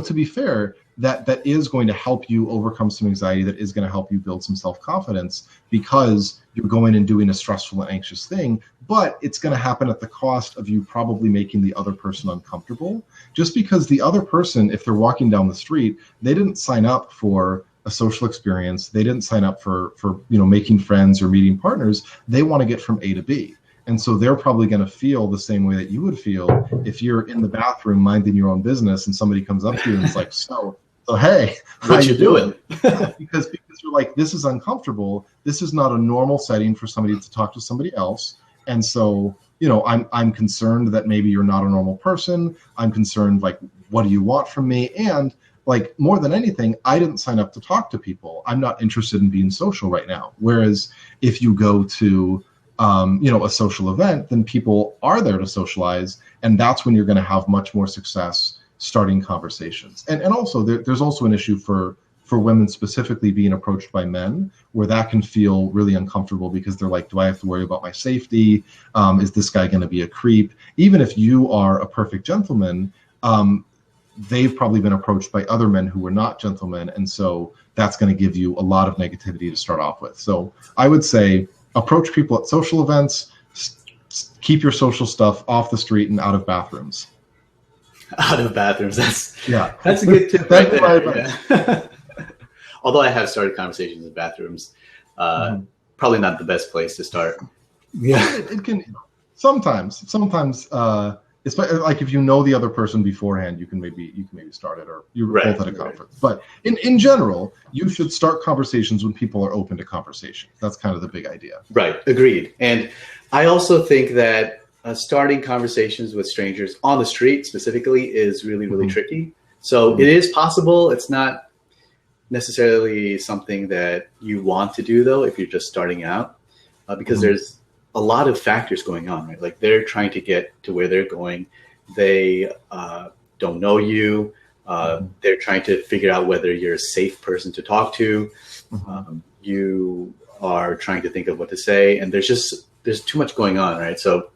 [SPEAKER 2] to be fair, that is going to help you overcome some anxiety, that is going to help you build some self-confidence because you're going and doing a stressful and anxious thing, but it's going to happen at the cost of you probably making the other person uncomfortable. Just because the other person, if they're walking down the street, they didn't sign up for a social experience. They didn't sign up for making friends or meeting partners. They want to get from A to B. And so they're probably going to feel the same way that you would feel if you're in the bathroom minding your own business and somebody comes up to you and is like, so hey,
[SPEAKER 1] what you doing?
[SPEAKER 2] because you're like, this is uncomfortable. This is not a normal setting for somebody to talk to somebody else. And so, I'm concerned that maybe you're not a normal person. I'm concerned, like, what do you want from me? And like, more than anything, I didn't sign up to talk to people. I'm not interested in being social right now. Whereas if you go to a social event, then people are there to socialize, and that's when you're going to have much more success starting conversations. And also there's also an issue for women specifically being approached by men, where that can feel really uncomfortable because they're like, do I have to worry about my safety? Is this guy going to be a creep? Even if you are a perfect gentleman, they've probably been approached by other men who were not gentlemen, and so that's going to give you a lot of negativity to start off with. So I would say, approach people at social events, keep your social stuff off the street and out of bathrooms.
[SPEAKER 1] Out of bathrooms. That's a good tip
[SPEAKER 2] right
[SPEAKER 1] there. Yeah. Although I have started conversations in bathrooms. Probably not the best place to start.
[SPEAKER 2] Yeah. It can sometimes especially like if you know the other person beforehand, you can maybe start it, or you're both at a conference. But in general, you should start conversations when people are open to conversation. That's kind of the big idea.
[SPEAKER 1] Right. Agreed. And I also think that starting conversations with strangers on the street specifically is really, really tricky. So it is possible. It's not necessarily something that you want to do, though, if you're just starting out, because there's a lot of factors going on, right? Like they're trying to get to where they're going. They don't know you. They're trying to figure out whether you're a safe person to talk to. You are trying to think of what to say, and there's too much going on, right? So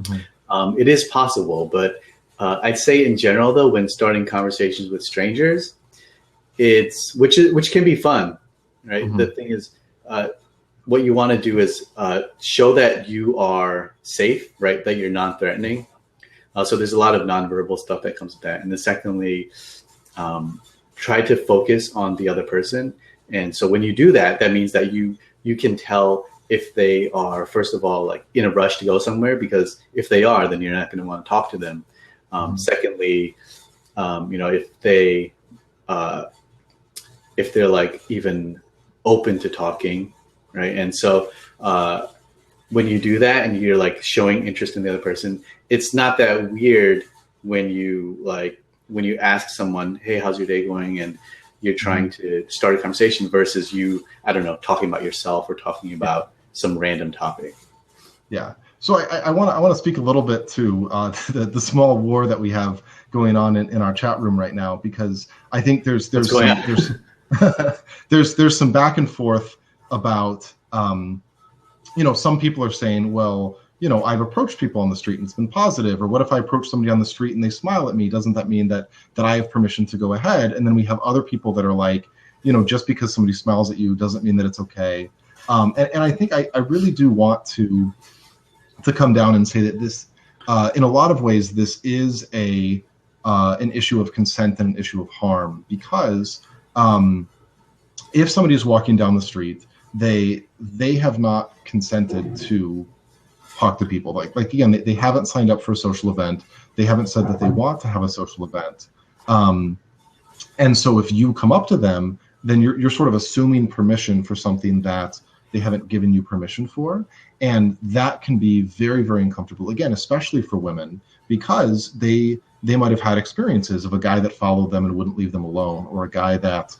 [SPEAKER 1] it is possible, but I'd say in general, though, when starting conversations with strangers, which can be fun, right? The thing is, what you want to do is show that you are safe, right? That you're non-threatening. So there's a lot of nonverbal stuff that comes with that. And then secondly, try to focus on the other person. And so when you do that, that means that you can tell if they are, first of all, like in a rush to go somewhere, because if they are, then you're not going to want to talk to them. Secondly, if they're like even open to talking, right? And so when you do that and you're like showing interest in the other person, it's not that weird when you ask someone, hey, how's your day going? And you're trying to start a conversation versus you, I don't know, talking about yourself or talking about some random topic.
[SPEAKER 2] Yeah. So I want to speak a little bit to the small war that we have going on in our chat room right now, because I think there's some back and forth about some people are saying, well, I've approached people on the street and it's been positive, or what if I approach somebody on the street and they smile at me? Doesn't that mean that I have permission to go ahead? And then we have other people that are like, just because somebody smiles at you doesn't mean that it's okay. And I think I really do want to come down and say that this, in a lot of ways, this is an issue of consent and an issue of harm, because if somebody is walking down the street, they have not consented to talk to people. Like again, they haven't signed up for a social event. They haven't said that they want to have a social event. And so if you come up to them, then you're sort of assuming permission for something that they haven't given you permission for. And that can be very, very uncomfortable, again, especially for women, because they might have had experiences of a guy that followed them and wouldn't leave them alone, or a guy that,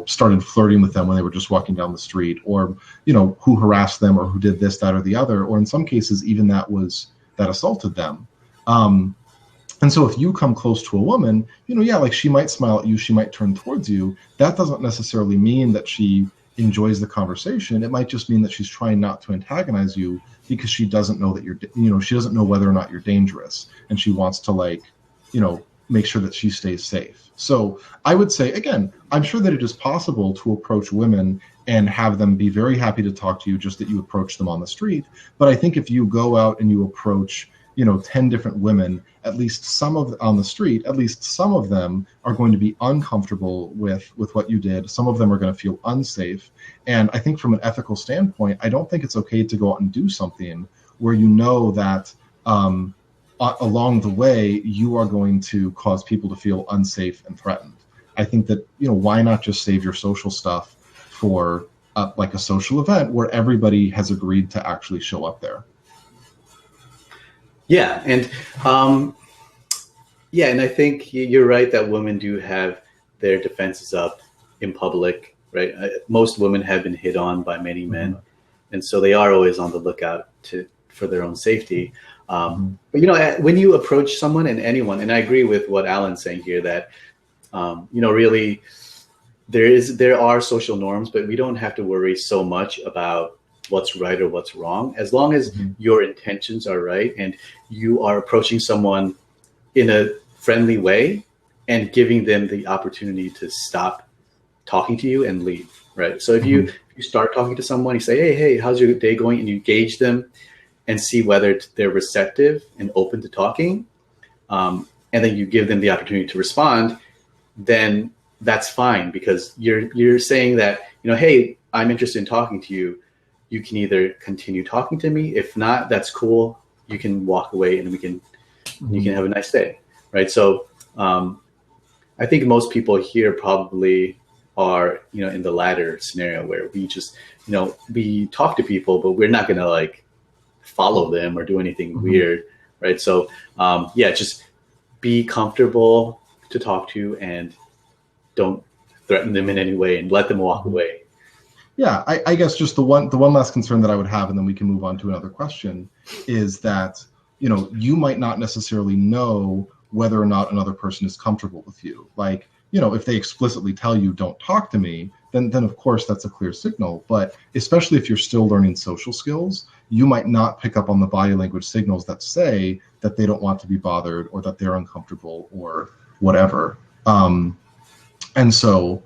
[SPEAKER 2] started flirting with them when they were just walking down the street, or, who harassed them, or who did this, that, or the other, or in some cases, even that assaulted them. And so if you come close to a woman, like she might smile at you, she might turn towards you. That doesn't necessarily mean that she enjoys the conversation. It might just mean that she's trying not to antagonize you, because she doesn't know that she doesn't know whether or not you're dangerous, and she wants to make sure that she stays safe. So I would say, again, I'm sure that it is possible to approach women and have them be very happy to talk to you, just that you approach them on the street. But I think if you go out and you approach 10 different women, at least some of them are going to be uncomfortable with what you did. Some of them are going to feel unsafe. And I think from an ethical standpoint, I don't think it's okay to go out and do something where that along the way, you are going to cause people to feel unsafe and threatened. I think that, why not just save your social stuff for like a social event where everybody has agreed to actually show up there?
[SPEAKER 1] Yeah. And and I think you're right that women do have their defenses up in public, right? Most women have been hit on by many men. And so they are always on the lookout for their own safety. But when you approach someone and anyone, and I agree with what Alan's saying here, that really there are social norms, but we don't have to worry so much about what's right or what's wrong, as long as your intentions are right and you are approaching someone in a friendly way and giving them the opportunity to stop talking to you and leave, right? So if you start talking to someone, you say, hey, how's your day going? And you gauge them and see whether they're receptive and open to talking, and then you give them the opportunity to respond, then that's fine, because you're saying that, hey, I'm interested in talking to you. You can either continue talking to me. If not, that's cool. You can walk away and you can have a nice day, right? So I think most people here probably are, in the latter scenario where we just, we talk to people, but we're not going to follow them or do anything weird, right? So just be comfortable to talk to and don't threaten them in any way and let them walk away.
[SPEAKER 2] Yeah, I guess just the one last concern that I would have, and then we can move on to another question, is that you might not necessarily know whether or not another person is comfortable with you. Like, if they explicitly tell you don't talk to me, then of course that's a clear signal. But especially if you're still learning social skills, you might not pick up on the body language signals that say that they don't want to be bothered or that they're uncomfortable or whatever. And so.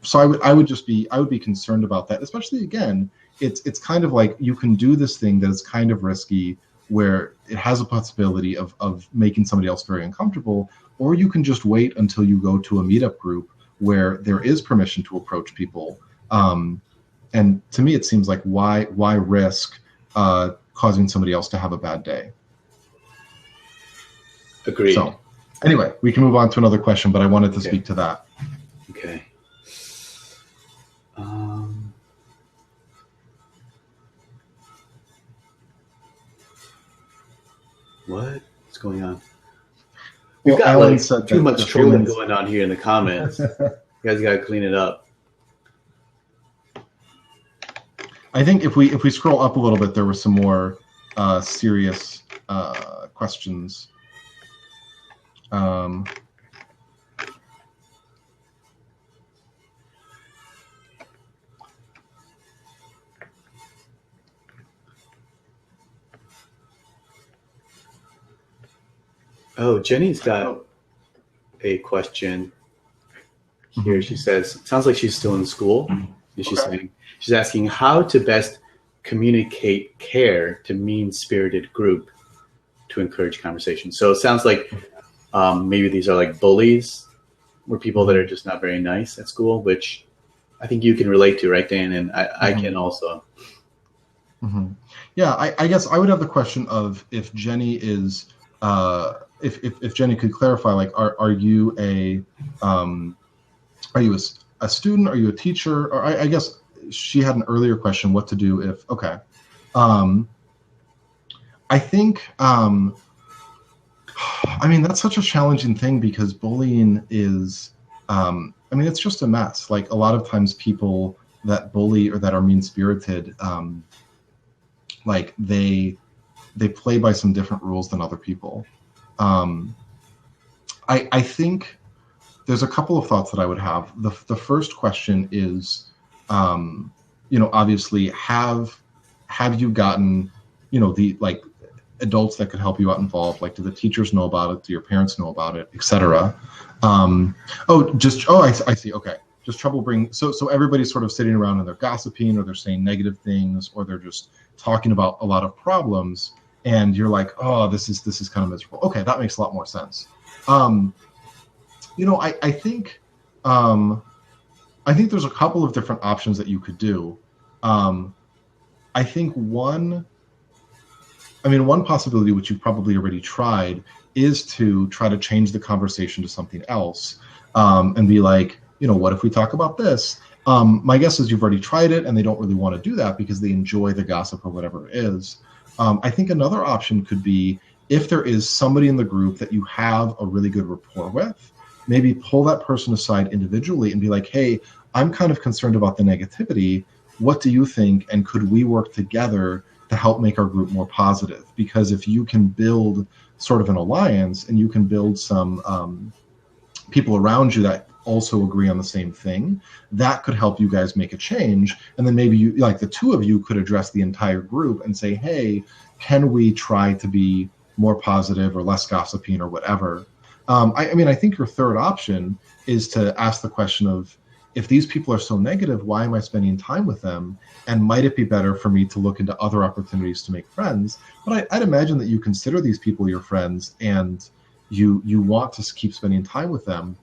[SPEAKER 2] So I would be concerned about that, especially again, it's kind of like you can do this thing that is kind of risky where it has a possibility of making somebody else very uncomfortable, or you can just wait until you go to a meetup group where there is permission to approach people. And to me, it seems like why risk causing somebody else to have a bad day?
[SPEAKER 1] Agreed.
[SPEAKER 2] So anyway, we can move on to another question, but I wanted to speak to that.
[SPEAKER 1] Okay. What's going on? We've got
[SPEAKER 2] Alan
[SPEAKER 1] like
[SPEAKER 2] said
[SPEAKER 1] too much trolling going on here in the comments. You guys got to clean it up.
[SPEAKER 2] I think if we scroll up a little bit, there were some more serious questions.
[SPEAKER 1] Oh, Jenny's got a question here. She says, sounds like she's still in school. She's asking how to best communicate care to mean-spirited group to encourage conversation. So it sounds like maybe these are like bullies or people that are just not very nice at school, which I think you can relate to, right, Dan? And I can also.
[SPEAKER 2] Mm-hmm. Yeah, I guess I would have the question of if Jenny is if Jenny could clarify, like, are you a student? Are you a teacher? Or I guess she had an earlier question, what to do if, okay. I think, I mean, that's such a challenging thing because bullying is, I mean, it's just a mess. Like a lot of times people that bully or that are mean-spirited, like they play by some different rules than other people. I think there's a couple of thoughts that I would have. The first question is, obviously have you gotten, the like adults that could help you out involved? Like, do the teachers know about it? Do your parents know about it, etc.? I see. Okay. Just trouble bringing, so everybody's sort of sitting around and they're gossiping or they're saying negative things or they're just talking about a lot of problems. And you're like, oh, this is kind of miserable. Okay, that makes a lot more sense. I think there's a couple of different options that you could do. I think one possibility, which you've probably already tried, is to try to change the conversation to something else, and be like, what if we talk about this? My guess is you've already tried it, and they don't really want to do that because they enjoy the gossip or whatever it is. I think another option could be if there is somebody in the group that you have a really good rapport with, maybe pull that person aside individually and be like, hey, I'm kind of concerned about the negativity. What do you think? And could we work together to help make our group more positive? Because if you can build sort of an alliance and you can build some people around you that also agree on the same thing, that could help you guys make a change. And then maybe you, like the two of you, could address the entire group and say, hey, can we try to be more positive or less gossiping or whatever? I think your third option is to ask the question of, if these people are so negative, why am I spending time with them? And might it be better for me to look into other opportunities to make friends? But I'd imagine that you consider these people your friends and you want to keep spending time with them.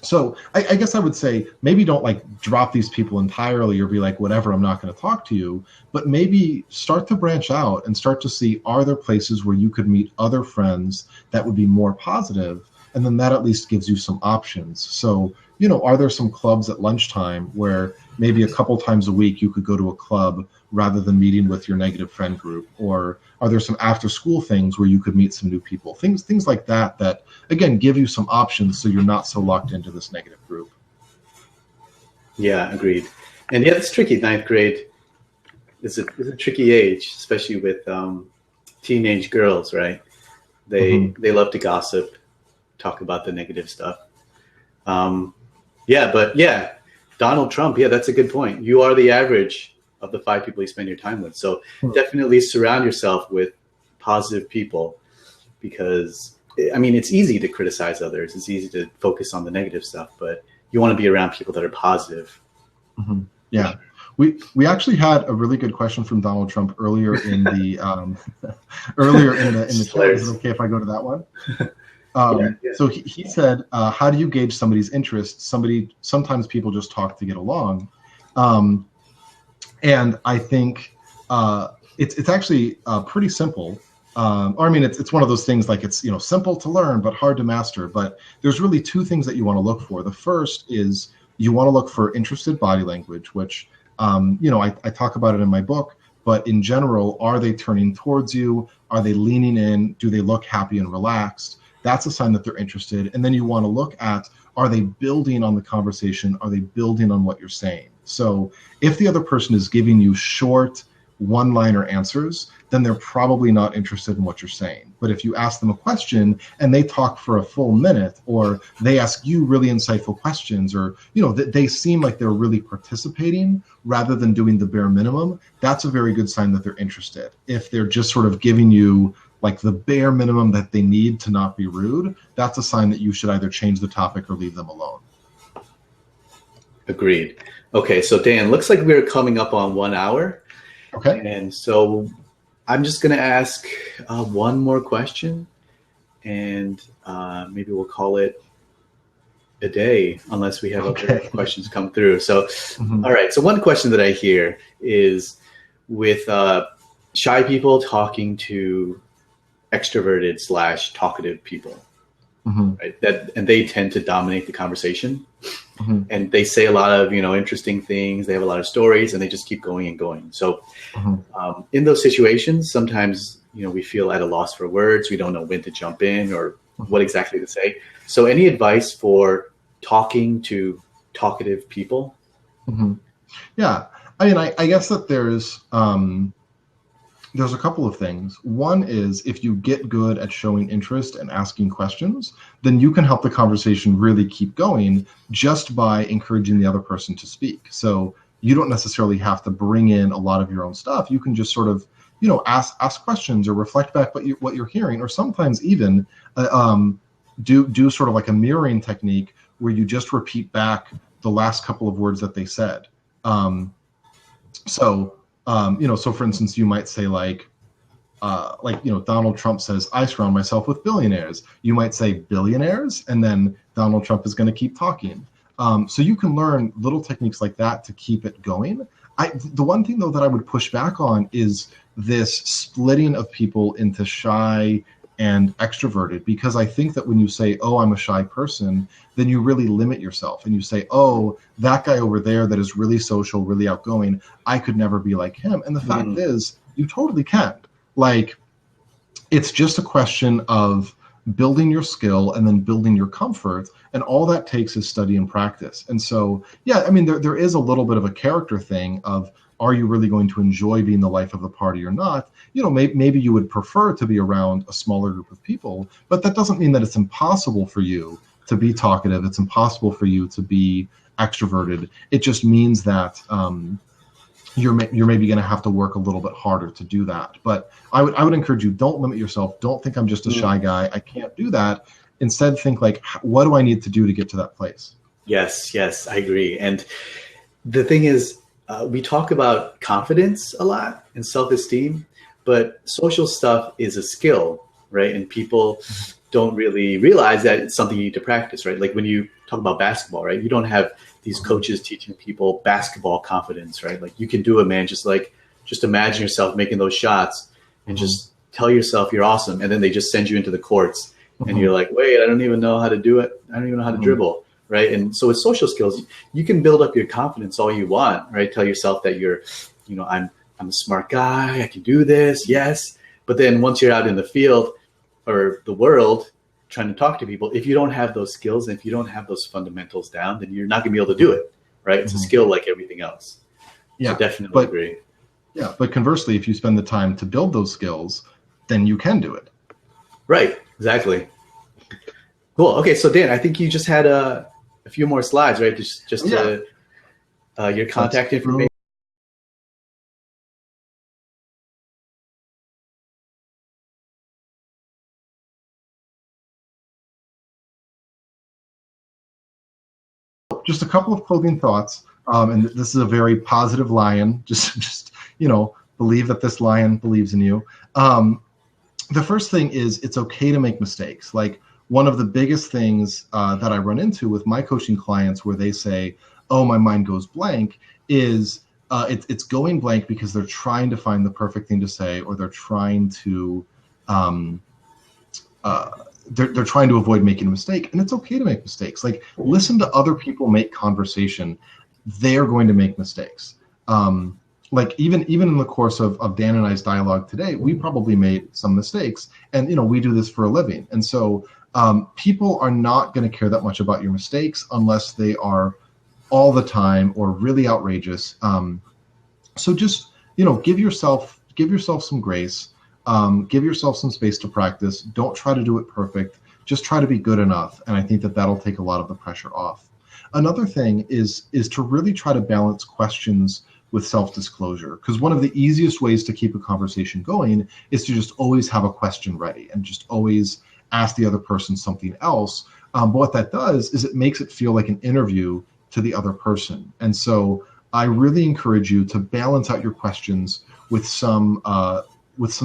[SPEAKER 2] So I guess I would say maybe don't like drop these people entirely or be like, whatever, I'm not going to talk to you, but maybe start to branch out and start to see, are there places where you could meet other friends that would be more positive? And then that at least gives you some options. So, are there some clubs at lunchtime where maybe a couple times a week you could go to a club rather than meeting with your negative friend group? Or are there some after school things where you could meet some new people? Things like that, again, give you some options so you're not so locked into this negative group.
[SPEAKER 1] Yeah, agreed. And yeah, it's tricky. Ninth grade is a tricky age, especially with teenage girls, right? They love to gossip, talk about the negative stuff. But Donald Trump, yeah, that's a good point. You are the average of the 5 people you spend your time with. So definitely surround yourself with positive people, because I mean, it's easy to criticize others. It's easy to focus on the negative stuff, but you want to be around people that are positive.
[SPEAKER 2] Mm-hmm. Yeah. We actually had a really good question from Donald Trump earlier in the chat. Is it okay if I go to that one? So he said, how do you gauge somebody's interest? Sometimes people just talk to get along. And I think it's actually pretty simple. It's one of those things, like, it's, simple to learn but hard to master. But there's really 2 things that you want to look for. The first is you want to look for interested body language, which I talk about it in my book. But in general, are they turning towards you? Are they leaning in? Do they look happy and relaxed? That's a sign that they're interested. And then you want to look at, are they building on the conversation? Are they building on what you're saying? So if the other person is giving you short, one-liner answers, then they're probably not interested in what you're saying. But if you ask them a question and they talk for a full minute, or they ask you really insightful questions, or they seem like they're really participating rather than doing the bare minimum, that's a very good sign that they're interested. If they're just sort of giving you like the bare minimum that they need to not be rude, that's a sign that you should either change the topic or leave them alone.
[SPEAKER 1] Agreed. Okay, so Dan, looks like we're coming up on 1 hour.
[SPEAKER 2] Okay.
[SPEAKER 1] And so I'm just going to ask one more question, and maybe we'll call it a day, unless we have other questions come through. So, all right. So one question that I hear is with shy people talking to extroverted / talkative people, right? And they tend to dominate the conversation. And they say a lot of, interesting things. They have a lot of stories, and they just keep going and going. So in those situations, sometimes, we feel at a loss for words. We don't know when to jump in or what exactly to say. So any advice for talking to talkative people?
[SPEAKER 2] Yeah. I guess that there's a couple of things. One is, if you get good at showing interest and asking questions, then you can help the conversation really keep going just by encouraging the other person to speak. So you don't necessarily have to bring in a lot of your own stuff. You can just sort of, ask questions or reflect back what you're hearing, or sometimes even do sort of like a mirroring technique where you just repeat back the last couple of words that they said. So for instance, you might say Donald Trump says, I surround myself with billionaires. You might say billionaires, and then Donald Trump is going to keep talking. So you can learn little techniques like that to keep it going. The one thing, though, that I would push back on is this splitting of people into shy and extroverted, because I think that when you say, oh, I'm a shy person, then you really limit yourself, and you say, oh, that guy over there that is really social, really outgoing, I could never be like him. And the fact is, you totally can. Like, it's just a question of building your skill and then building your comfort, and all that takes is study and practice. And so, there is a little bit of a character thing of, are you really going to enjoy being the life of the party or not? Maybe you would prefer to be around a smaller group of people, but that doesn't mean that it's impossible for you to be talkative. It's impossible for you to be extroverted. It just means that you're maybe going to have to work a little bit harder to do that. But I would encourage you, don't limit yourself. Don't think I'm just a shy guy, I can't do that. Instead, think like, what do I need to do to get to that place?
[SPEAKER 1] Yes, I agree. And the thing is, we talk about confidence a lot and self-esteem, but social stuff is a skill, right? And people don't really realize that it's something you need to practice, right? Like when you talk about basketball, right? You don't have these coaches teaching people basketball confidence, right? Like you can do it, man. Just imagine yourself making those shots and just tell yourself you're awesome. And then they just send you into the courts and you're like, wait, I don't even know how to do it. I don't even know how to dribble. Right. And so with social skills, you can build up your confidence all you want, right? Tell yourself that you're, I'm a smart guy. I can do this. Yes. But then once you're out in the field or the world trying to talk to people, if you don't have those skills and if you don't have those fundamentals down, then you're not gonna be able to do it. right? It's a skill like everything else.
[SPEAKER 2] Yeah,
[SPEAKER 1] so definitely agree.
[SPEAKER 2] Yeah, but conversely, if you spend the time to build those skills, then you can do it.
[SPEAKER 1] Right, exactly. Cool. Okay, so Dan, I think you just had a few more slides, right? Just to your contact information.
[SPEAKER 2] Just a couple of closing thoughts, and this is a very positive lion. Just believe that this lion believes in you. The first thing is it's okay to make mistakes. Like one of the biggest things that I run into with my coaching clients where they say, oh, my mind goes blank, is it's going blank because they're trying to find the perfect thing to say, or they're trying to they're trying to avoid making a mistake. And it's okay to make mistakes. Like listen to other people make conversation. They're going to make mistakes. Like even in the course of Dan and I's dialogue today, we probably made some mistakes, and we do this for a living. And so people are not going to care that much about your mistakes unless they are all the time or really outrageous. So just give yourself some grace, give yourself some space to practice. Don't try to do it perfect. Just try to be good enough, and I think that'll take a lot of the pressure off. Another thing is to really try to balance questions with self-disclosure, because one of the easiest ways to keep a conversation going is to just always have a question ready and just always ask the other person something else. But what that does is it makes it feel like an interview to the other person. And so I really encourage you to balance out your questions with some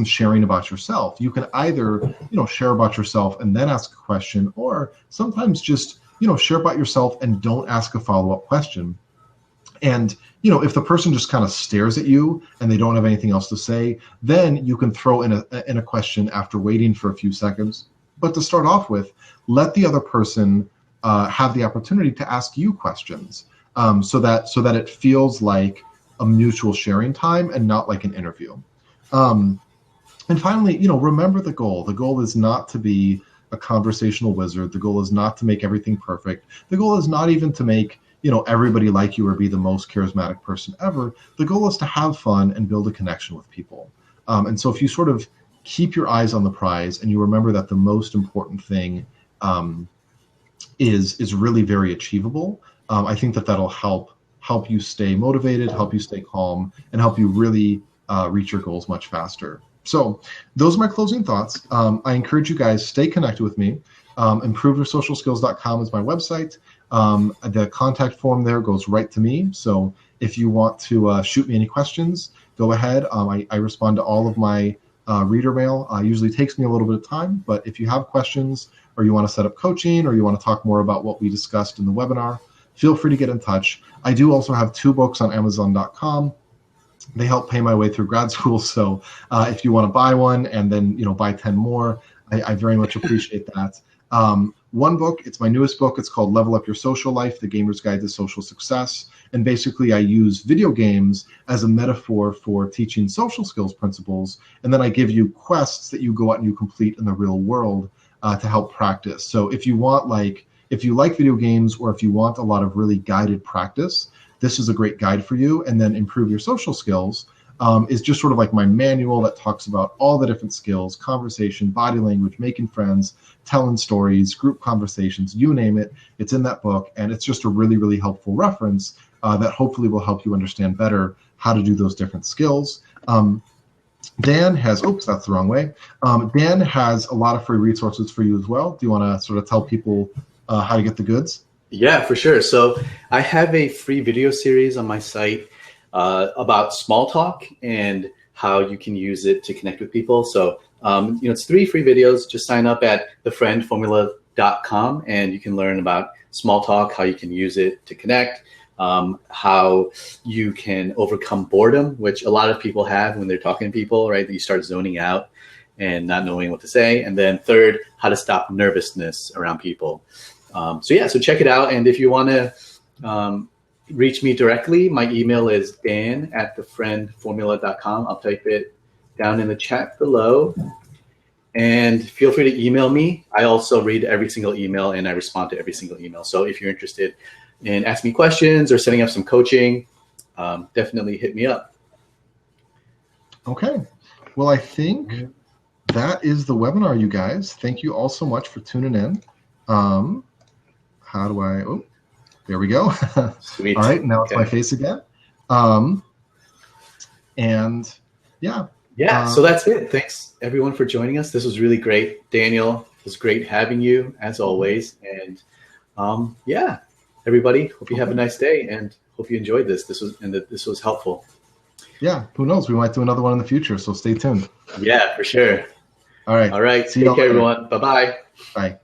[SPEAKER 2] sharing about yourself. You can either share about yourself and then ask a question, or sometimes just share about yourself and don't ask a follow-up question. And if the person just kind of stares at you and they don't have anything else to say, then you can throw in a question after waiting for a few seconds. But to start off with, let the other person have the opportunity to ask you questions, so that it feels like a mutual sharing time and not like an interview. And finally, remember the goal. The goal is not to be a conversational wizard. The goal is not to make everything perfect. The goal is not even to make everybody like you or be the most charismatic person ever. The goal is to have fun and build a connection with people. And so if you sort of keep your eyes on the prize and you remember that the most important thing is really very achievable, I think that'll help you stay motivated, help you stay calm, and help you really reach your goals much faster. So those are my closing thoughts. I encourage you guys, stay connected with me. ImproveYourSocialSkills.com is my website. The contact form there goes right to me. So if you want to shoot me any questions, go ahead. I respond to all of my reader mail. Usually takes me a little bit of time, but if you have questions or you want to set up coaching or you want to talk more about what we discussed in the webinar, feel free to get in touch. I do also have 2 books on Amazon.com. They help pay my way through grad school. So if you want to buy one and then buy 10 more, I very much appreciate that. One book, it's my newest book. It's called Level Up Your Social Life, The Gamer's Guide to Social Success. And basically I use video games as a metaphor for teaching social skills principles. And then I give you quests that you go out and you complete in the real world to help practice. So if you like video games, or if you want a lot of really guided practice, this is a great guide for you. And then Improve Your Social Skills is just sort of like my manual that talks about all the different skills: conversation, body language, making friends, telling stories, group conversations, you name it. It's in that book. And it's just a really, really helpful reference that hopefully will help you understand better how to do those different skills. Dan has, oops, that's the wrong way. Dan has a lot of free resources for you as well. Do you want to sort of tell people how to get the goods?
[SPEAKER 1] Yeah, for sure. So I have a free video series on my site about small talk and how you can use it to connect with people. So, it's 3 free videos. Just sign up at thefriendformula.com and you can learn about small talk, how you can use it to connect, how you can overcome boredom, which a lot of people have when they're talking to people, right? You start zoning out and not knowing what to say. And then 3rd, how to stop nervousness around people. So check it out. And if you want to reach me directly, my email is dan@thefriendformula.com. I'll type it down in the chat below. And feel free to email me. I also read every single email and I respond to every single email. So if you're interested, and ask me questions or setting up some coaching, definitely hit me up.
[SPEAKER 2] Okay. Well, I think that is the webinar, you guys. Thank you all so much for tuning in. How do I, oh, there we go.
[SPEAKER 1] Sweet.
[SPEAKER 2] All right, now it's my face again. And yeah.
[SPEAKER 1] Yeah, so that's it. Thanks everyone for joining us. This was really great. Daniel, it was great having you as always. And yeah, everybody, hope you have a nice day and hope you enjoyed this. This was helpful.
[SPEAKER 2] Yeah, who knows? We might do another one in the future, so stay tuned.
[SPEAKER 1] Yeah, for sure.
[SPEAKER 2] All right.
[SPEAKER 1] All right.
[SPEAKER 2] See you
[SPEAKER 1] Take care,
[SPEAKER 2] later.
[SPEAKER 1] everyone. Bye-bye.
[SPEAKER 2] Bye.